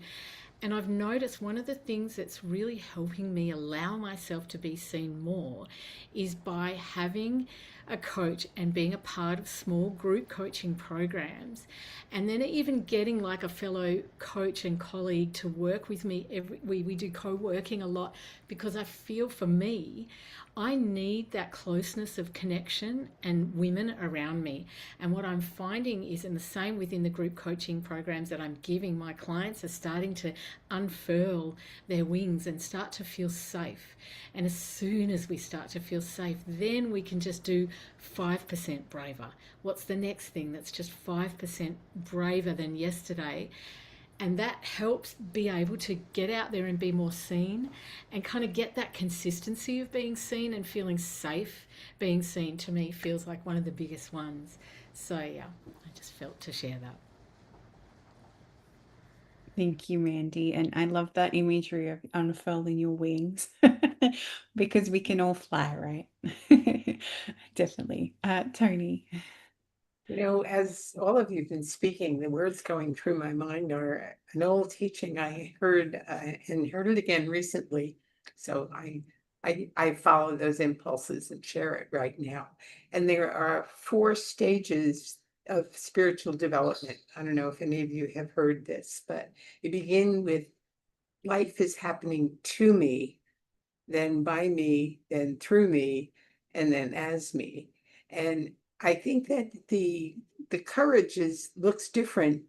And I've noticed one of the things that's really helping me allow myself to be seen more is by having a coach and being a part of small group coaching programs, and then even getting like a fellow coach and colleague to work with me. We do co-working a lot, because I feel, for me, I need that closeness of connection and women around me. And what I'm finding is, in the same within the group coaching programs that I'm giving, my clients are starting to unfurl their wings and start to feel safe. And as soon as we start to feel safe, then we can just do 5% braver. What's the next thing that's just 5% braver than yesterday? And that helps be able to get out there and be more seen, and kind of get that consistency of being seen and feeling safe being seen. To me, feels like one of the biggest ones. So yeah, I just felt to share that. Thank you, Mandy. And I love that imagery of unfurling your wings because we can all fly, right? Definitely. Tony. You know, as all of you have been speaking, the words going through my mind are an old teaching I heard and heard it again recently. So I follow those impulses and share it right now. And there are 4 stages of spiritual development. I don't know if any of you have heard this, but you begin with life is happening to me, then by me, then through me, and then as me. And I think that the courage looks different,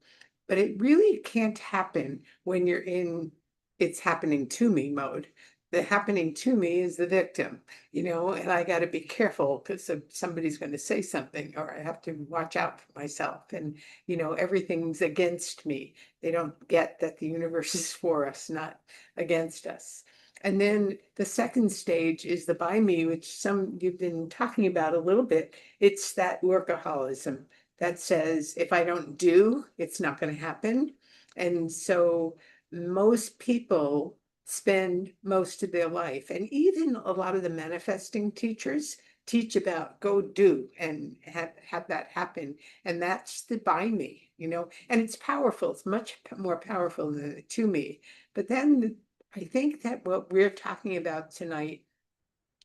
but it really can't happen when you're in it's happening to me mode. The happening to me is the victim, and I got to be careful because somebody's going to say something, or I have to watch out for myself. And, everything's against me. They don't get that the universe is for us, not against us. And then the second stage is the by me, which some you've been talking about a little bit. It's that workaholism that says, if I don't do, it's not going to happen. And so most people spend most of their life, and even a lot of the manifesting teachers teach about go do and have that happen. And that's the by me, and it's powerful. It's much more powerful than the to me. But then I think that what we're talking about tonight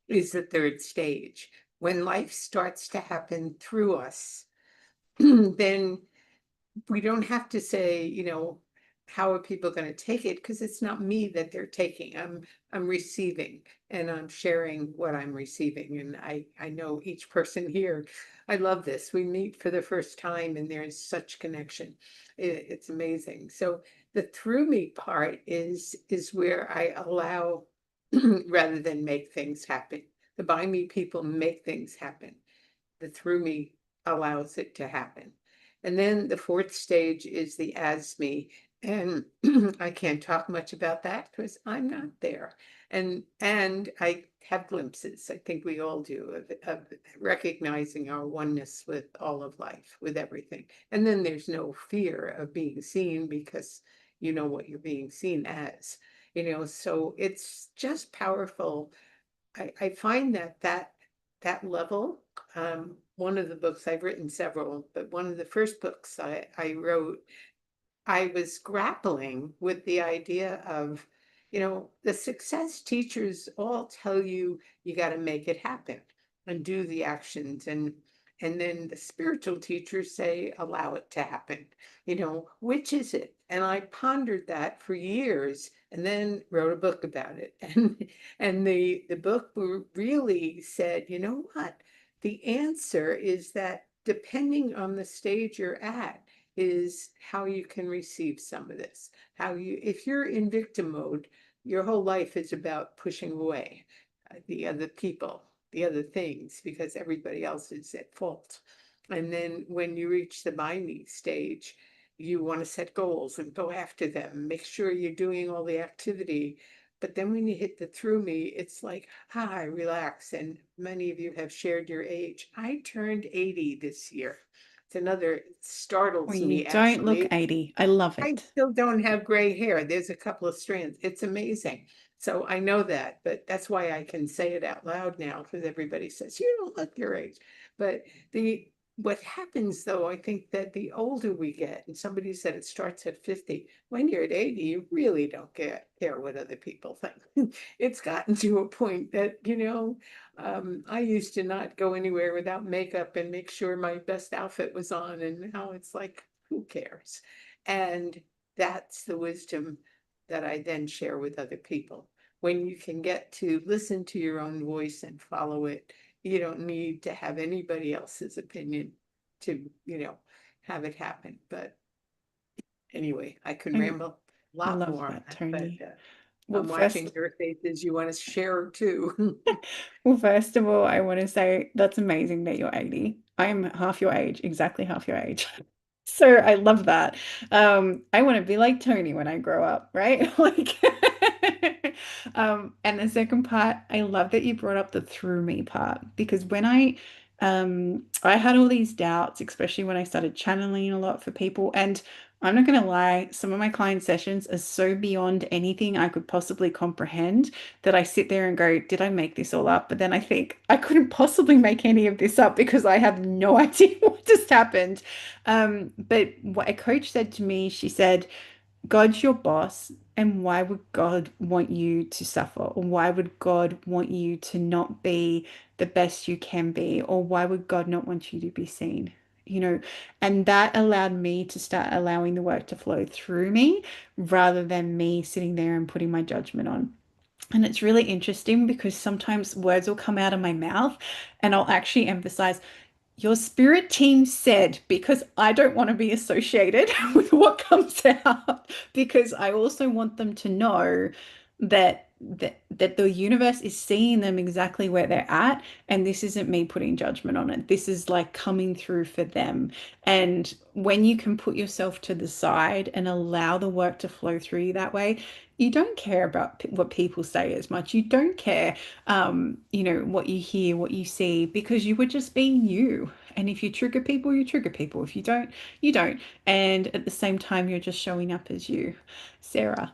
is the third stage. When life starts to happen through us, then we don't have to say, how are people going to take it? Because it's not me that they're taking. I'm receiving, and I'm sharing what I'm receiving. And I know each person here. I love this. We meet for the first time, and there's such connection. It's amazing. So the through me part is where I allow rather than make things happen. The by me people make things happen. The through me allows it to happen. And then the fourth stage is the as me. And I can't talk much about that because I'm not there. And I have glimpses, I think we all do, of recognizing our oneness with all of life, with everything. And then there's no fear of being seen because you know what you're being seen as, so it's just powerful. I find that level, one of the books, I've written several, but one of the first books I wrote, I was grappling with the idea of, the success teachers all tell you you got to make it happen and do the actions, and then the spiritual teachers say allow it to happen. Which is it? And I pondered that for years, and then wrote a book about it. And the book really said, you know what? The answer is that depending on the stage you're at, is how you can receive some of this. If you're in victim mode, your whole life is about pushing away the other people, the other things, because everybody else is at fault. And then when you reach the by me stage, you want to set goals and go after them, make sure you're doing all the activity. But then when you hit the through me, it's like, I relax. And many of you have shared your age. I turned 80 this year. It's another, startles Well, me you don't look actually. 80. I love I it. still don't have gray hair. There's a couple of strands. It's amazing. So I know that, but that's why I can say it out loud now, because everybody says, you don't look your age. But the what happens though, I think that the older we get, and somebody said it starts at 50, when you're at 80, you really don't care what other people think. It's gotten to a point that, I used to not go anywhere without makeup and make sure my best outfit was on, and now it's like, who cares? And that's the wisdom that I then share with other people. When you can get to listen to your own voice and follow it, you don't need to have anybody else's opinion to, have it happen. But anyway, I can I ramble a lot love more on that, that, Tony. but Well, I'm first, watching your faces. You want to share too. well, first of all, I want to say that's amazing that you're 80. I'm half your age, exactly half your age. So I love that. I want to be like Tony when I grow up, right? Like, and the second part, I love that you brought up the through me part because when I had all these doubts, especially when I started channeling a lot for people, and I'm not going to lie, some of my client sessions are so beyond anything I could possibly comprehend that I sit there and go, did I make this all up? But then I think I couldn't possibly make any of this up because I have no idea what just happened. But what a coach said to me, she said, God's your boss, and why would God want you to suffer? Or why would God want you to not be the best you can be? Or why would God not want you to be seen? And that allowed me to start allowing the work to flow through me rather than me sitting there and putting my judgment on. And it's really interesting because sometimes words will come out of my mouth and I'll actually emphasize, your spirit team said, because I don't want to be associated with what comes out, because I also want them to know that the universe is seeing them exactly where they're at, and this isn't me putting judgment on it. This is like coming through for them. And when you can put yourself to the side and allow the work to flow through you that way, you don't care about what people say as much. You don't care, what you hear, what you see, because you were just being you. And if you trigger people, you trigger people. If you don't, you don't. And at the same time, you're just showing up as you, Sarah.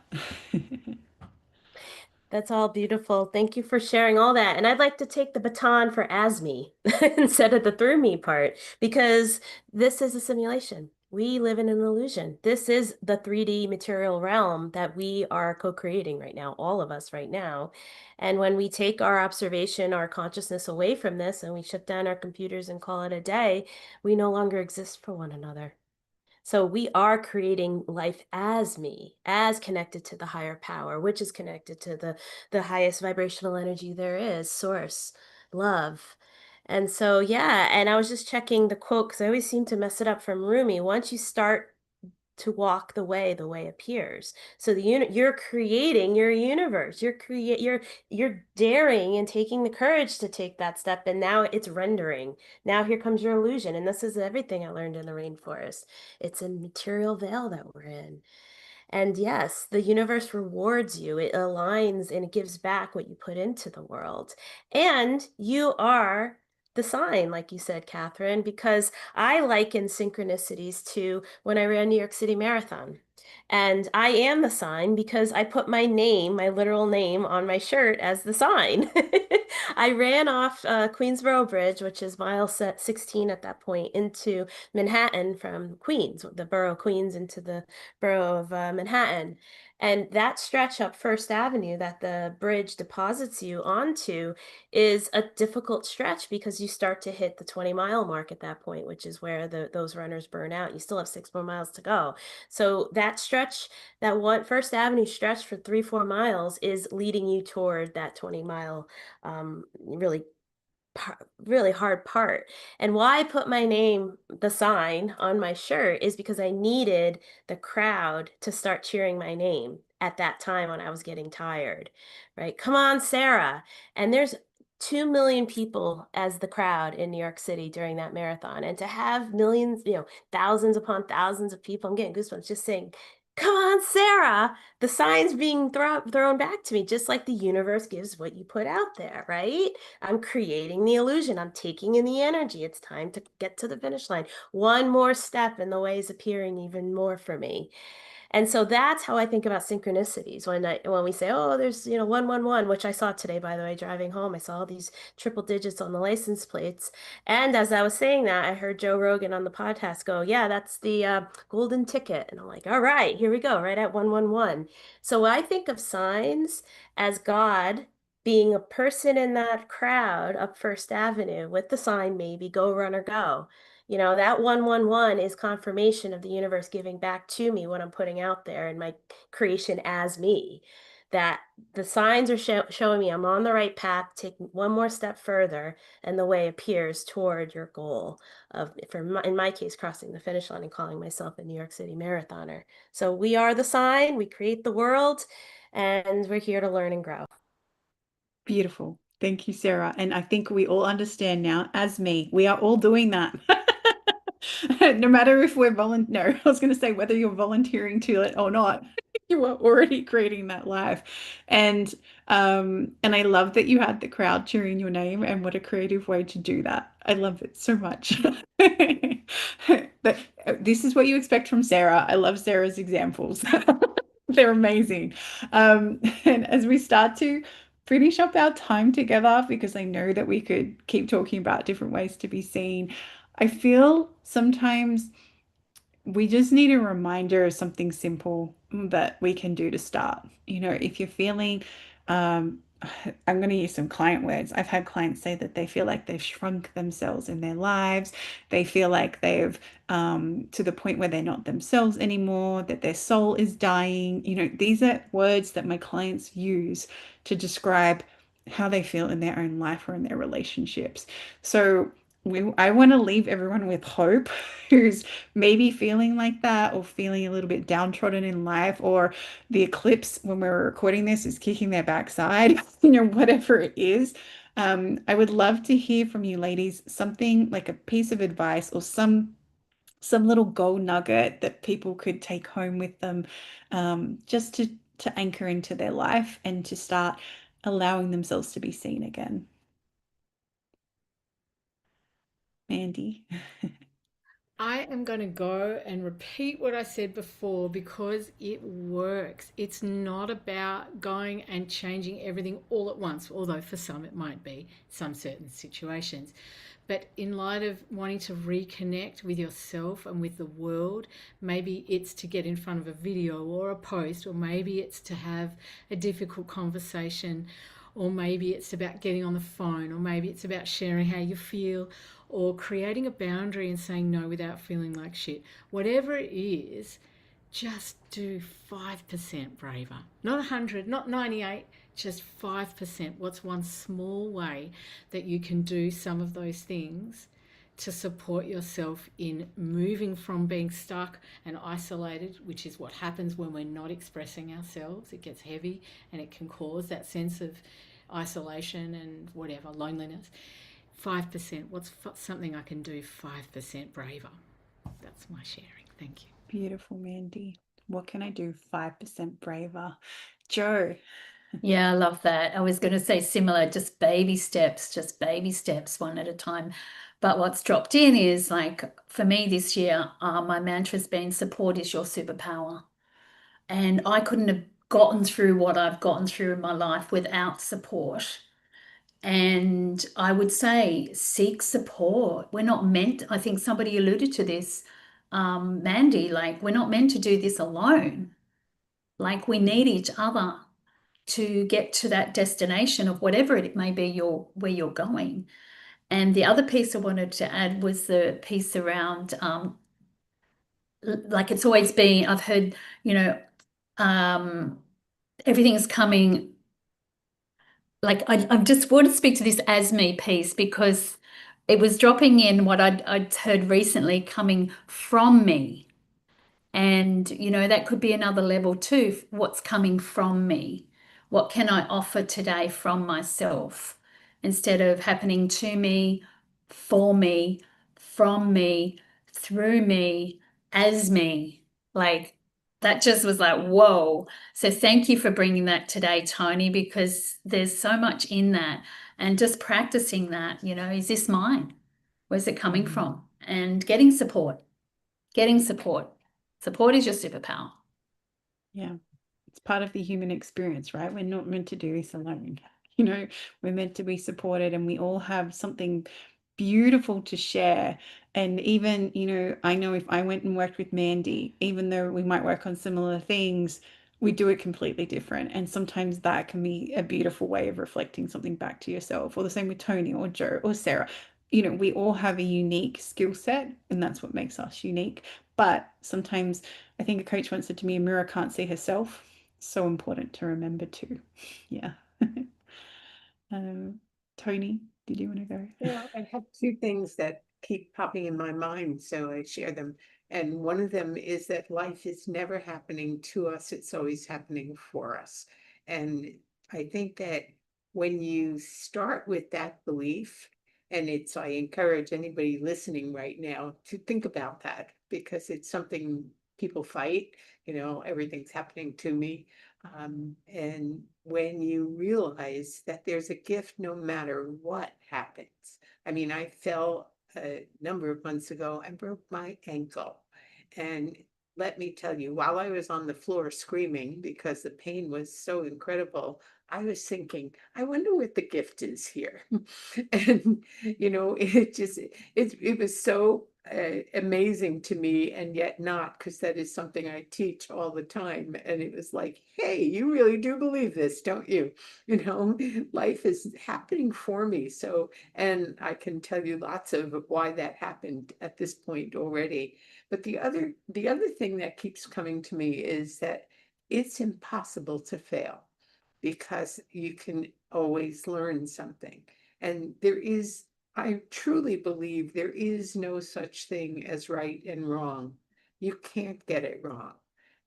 That's all beautiful. Thank you for sharing all that. And I'd like to take the baton for as me instead of the through me part, because this is a simulation. We live in an illusion. This is the 3D material realm that we are co-creating right now, all of us right now. And when we take our observation, our consciousness away from this, and we shut down our computers and call it a day, we no longer exist for one another. So we are creating life as me, as connected to the higher power, which is connected to the highest vibrational energy there is, source, love. And so, yeah, and I was just checking the quote because I always seem to mess it up from Rumi. Once you start to walk the way appears. So you're creating your universe. You're daring and taking the courage to take that step, and now it's rendering. Now here comes your illusion, and this is everything I learned in the rainforest. It's a material veil that we're in. And yes, the universe rewards you. It aligns and it gives back what you put into the world. And you are the sign, like you said, Catherine, because I liken synchronicities to when I ran New York City Marathon. And I am the sign because I put my name, my literal name, on my shirt as the sign. I ran off Queensboro Bridge, which is mile 16 at that point, into Manhattan from Queens, the borough of Queens, into the borough of Manhattan. And that stretch up First Avenue that the bridge deposits you onto is a difficult stretch because you start to hit the 20-mile mark at that point, which is where those runners burn out. You still have 6 more miles to go. So that stretch, that one First Avenue stretch for 3-4 miles is leading you toward that 20-mile really really hard part. And why I put my name, the sign, on my shirt is because I needed the crowd to start cheering my name at that time when I was getting tired, right? Come on, Sarah. And there's 2 million people as the crowd in New York City during that marathon. And to have millions, thousands upon thousands of people, I'm getting goosebumps just saying, come on, Sarah. The sign's being thrown back to me, just like the universe gives what you put out there, right? I'm creating the illusion. I'm taking in the energy. It's time to get to the finish line. One more step and the way is appearing even more for me. And so that's how I think about synchronicities when we say, oh, there's 111, which I saw today, by the way, driving home. I saw all these triple digits on the license plates. And as I was saying that, I heard Joe Rogan on the podcast go, yeah, that's the golden ticket. And I'm like, all right, here we go, right at 111. So I think of signs as God being a person in that crowd up First Avenue with the sign, maybe go runner go. That 111 is confirmation of the universe giving back to me what I'm putting out there and my creation as me. That the signs are showing me I'm on the right path, taking one more step further, and the way appears toward your goal of, in my case, crossing the finish line and calling myself a New York City marathoner. So we are the sign, we create the world, and we're here to learn and grow. Beautiful. Thank you, Sarah. And I think we all understand now, as me, we are all doing that. No matter if we're no, I was going to say whether you're volunteering to it or not, you are already creating that life. And I love that you had the crowd cheering your name, and what a creative way to do that. I love it so much. But this is what you expect from Sarah. I love Sarah's examples. They're amazing. And as we start to finish up our time together, because I know that we could keep talking about different ways to be seen, I feel sometimes we just need a reminder of something simple that we can do to start. If you're feeling, I'm going to use some client words. I've had clients say that they feel like they've shrunk themselves in their lives. They feel like they've, to the point where they're not themselves anymore, that their soul is dying. These are words that my clients use to describe how they feel in their own life or in their relationships. So I want to leave everyone with hope who's maybe feeling like that, or feeling a little bit downtrodden in life, or the eclipse when we're recording this is kicking their backside, whatever it is. I would love to hear from you ladies, something like a piece of advice or some little gold nugget that people could take home with them, just to anchor into their life and to start allowing themselves to be seen again. Mandy. I am going to go and repeat what I said before because it works. It's not about going and changing everything all at once, although for some it might be, some certain situations. But in light of wanting to reconnect with yourself and with the world, maybe it's to get in front of a video or a post, or maybe it's to have a difficult conversation, or maybe it's about getting on the phone, or maybe it's about sharing how you feel, or creating a boundary and saying no without feeling like shit. Whatever it is, just do 5% braver. Not 100, not 98, just 5%. What's one small way that you can do some of those things to support yourself in moving from being stuck and isolated, which is what happens when we're not expressing ourselves. It gets heavy and it can cause that sense of isolation and whatever, loneliness. 5%. What's something I can do 5% braver? That's my sharing. Thank you. Beautiful, Mandy. What can I do 5% braver? Jo. Yeah, I love that. I was going to say similar, just baby steps, one at a time. But what's dropped in is, like, for me this year, my mantra's been support is your superpower. And I couldn't have gotten through what I've gotten through in my life without support. And I would say seek support. We're not meant, I think somebody alluded to this, Mandy, like, we're not meant to do this alone. Like, we need each other to get to that destination of whatever it may be where you're going. And the other piece I wanted to add was the piece around, like, it's always been, I've heard, everything is coming, like, I just want to speak to this as me piece, because it was dropping in what I'd heard recently coming from me. And, that could be another level too. What's coming from me? What can I offer today from myself, instead of happening to me, for me, from me, through me, as me? Like, that just was like, whoa. So thank you for bringing that today, Tony, because there's so much in that. And just practicing that, is this mine? Where's it coming from? And getting support. Support is your superpower. Yeah. It's part of the human experience, right? We're not meant to do this alone. You know, we're meant to be supported, and we all have something beautiful to share. And even, you know, I know if I went and worked with Mandy, even though we might work on similar things, we do it completely different. And sometimes that can be a beautiful way of reflecting something back to yourself, or the same with Tony or Joe or Sarah. You know, we all have a unique skill set, and that's what makes us unique. But sometimes I think a coach once said to me, a mirror can't see herself. So important to remember too. Yeah. um, Tony, did you want to go? Well, I have two things that keep popping in my mind, so I share them. And one of them is that life is never happening to us, it's always happening for us. And I think that when you start with that belief, and I encourage anybody listening right now to think about that, because it's something people fight, everything's happening to me. And when you realize that there's a gift no matter what happens. I mean, I fell a number of months ago and broke my ankle. And let me tell you, while I was on the floor screaming because the pain was so incredible, I was thinking, I wonder what the gift is here. And, it was so amazing to me, and yet not, because that is something I teach all the time. And it was like, hey, you really do believe this, don't you? Life is happening for me. So, and I can tell you lots of why that happened at this point already. But the other thing that keeps coming to me is that it's impossible to fail, because you can always learn something. And I truly believe there is no such thing as right and wrong. You can't get it wrong,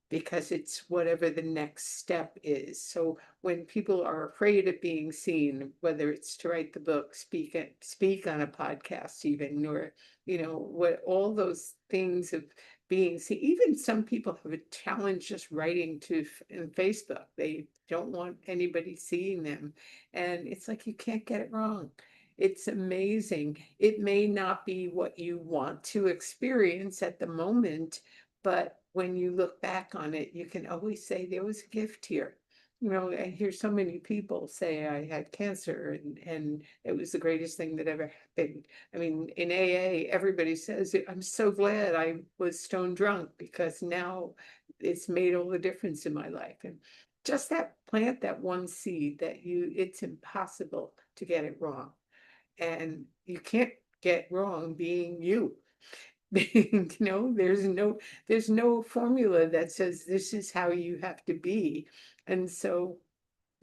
because it's whatever the next step is. So when people are afraid of being seen, whether it's to write the book, speak on a podcast even, or, what all those things of being seen, even some people have a challenge just writing in Facebook. They don't want anybody seeing them. And it's like, you can't get it wrong. It's amazing. It may not be what you want to experience at the moment, but when you look back on it, you can always say there was a gift here. I hear so many people say I had cancer, and it was the greatest thing that ever happened. I mean, in AA, everybody says, I'm so glad I was stone drunk, because now it's made all the difference in my life. And just plant that one seed it's impossible to get it wrong. And you can't get wrong being you. There's no formula that says this is how you have to be. And so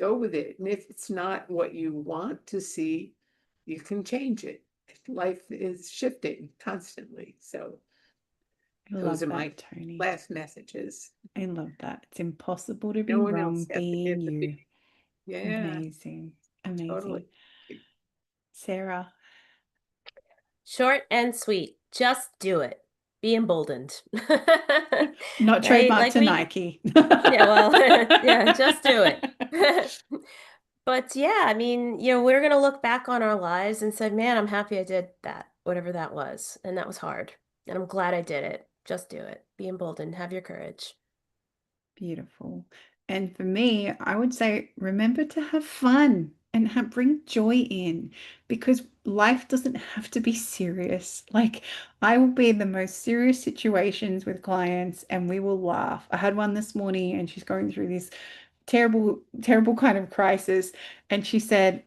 go with it. And if it's not what you want to see, you can change it. Life is shifting constantly. So I those love are my that, Tony. last messages. I love that. It's impossible to be No one wrong else has to being get the you. big. Yeah, Amazing. Amazing. totally. Sarah. Short and sweet. Just do it. Be emboldened. Not Right? trademarked Like to we, Nike. yeah, well, yeah, just do it. But yeah, I mean, we're gonna look back on our lives and say, man, I'm happy I did that, whatever that was. And that was hard. And I'm glad I did it. Just do it. Be emboldened. Have your courage. Beautiful. And for me, I would say remember to have fun and bring joy in, because life doesn't have to be serious. Like, I will be in the most serious situations with clients and we will laugh. I had one this morning and she's going through this terrible, terrible kind of crisis. And she said,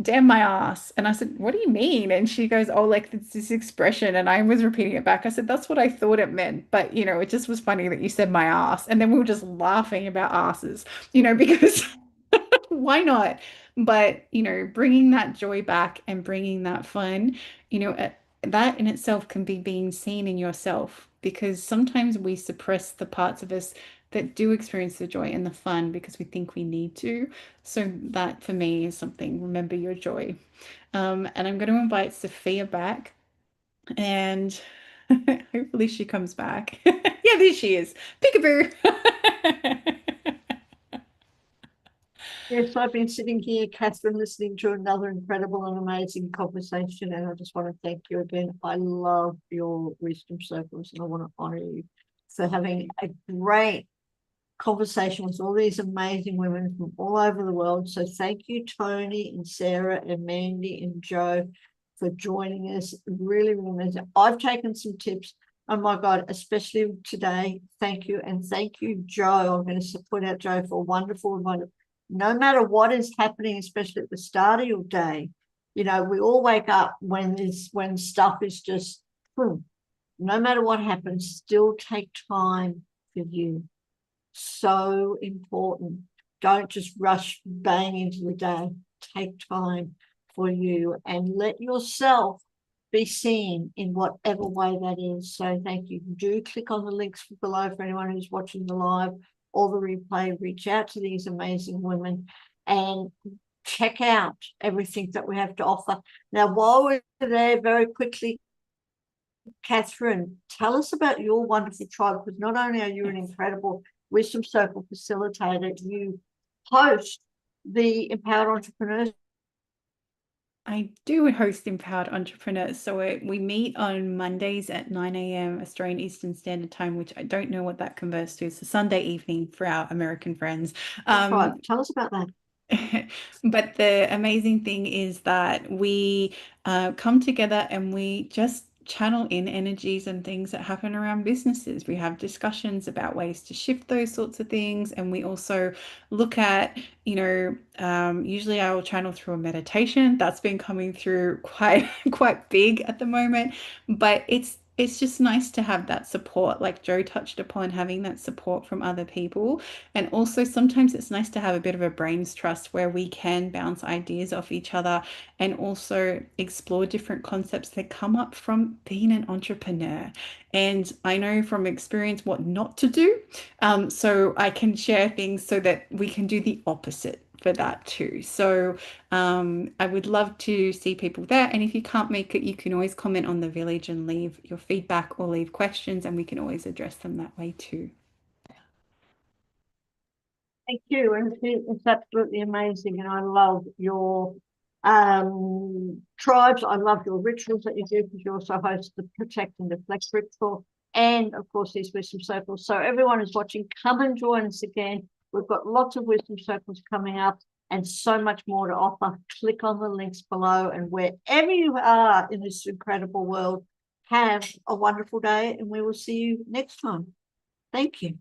damn my ass. And I said, what do you mean? And she goes, oh, like it's this expression. And I was repeating it back. I said, that's what I thought it meant. But, it just was funny that you said my ass. And then we were just laughing about asses, because why not? But, bringing that joy back and bringing that fun, that in itself can be being seen in yourself, because sometimes we suppress the parts of us that do experience the joy and the fun because we think we need to. So that for me is something, remember your joy. And I'm going to invite Sophia back, and hopefully she comes back. Yeah, there she is. Peekaboo. Yes, I've been sitting here, Catherine, listening to another incredible and amazing conversation, and I just want to thank you again. I love your wisdom circles, and I want to honor you for having a great conversation with all these amazing women from all over the world. So thank you, Tony and Sarah and Mandy and Joe, for joining us. Really, really amazing. I've taken some tips. Oh my God, especially today. Thank you. And thank you, Joe. I'm going to support out Joe for a wonderful reminder. No matter what is happening, especially at the start of your day, you know, we all wake up when stuff is just, no matter what happens, still take time for you. So important. Don't just rush bang into the day. Take time for you and let yourself be seen in whatever way that is. So thank you. Do click on the links below for anyone who's watching the live or the replay. Reach out to these amazing women and check out everything that we have to offer. Now, while we're there, very quickly, Catherine, tell us about your wonderful tribe, because not only are you an incredible Wisdom Circle facilitator, you host the Empowered Entrepreneurs. I do host Empowered Entrepreneurs. So we meet on Mondays at 9 a.m. Australian Eastern Standard Time, which I don't know what that converts to. It's a Sunday evening for our American friends. Right. Tell us about that. But the amazing thing is that we come together and we just channel in energies and things that happen around businesses. We have discussions about ways to shift those sorts of things. And we also look at, usually I will channel through a meditation that's been coming through quite big at the moment, but it's just nice to have that support, like Joe touched upon, having that support from other people. And also sometimes it's nice to have a bit of a brains trust where we can bounce ideas off each other and also explore different concepts that come up from being an entrepreneur. And I know from experience what not to do. So I can share things so that we can do the opposite for that too. So I would love to see people there. And if you can't make it, you can always comment on the village and leave your feedback or leave questions, and we can always address them that way too. Thank you. And it's absolutely amazing. And I love your tribes. I love your rituals that you do, because you also host the Protect and Deflect ritual, and of course these wisdom circles. So everyone who's watching, come and join us again. We've got lots of wisdom circles coming up and so much more to offer. Click on the links below, and wherever you are in this incredible world, have a wonderful day, and we will see you next time. Thank you.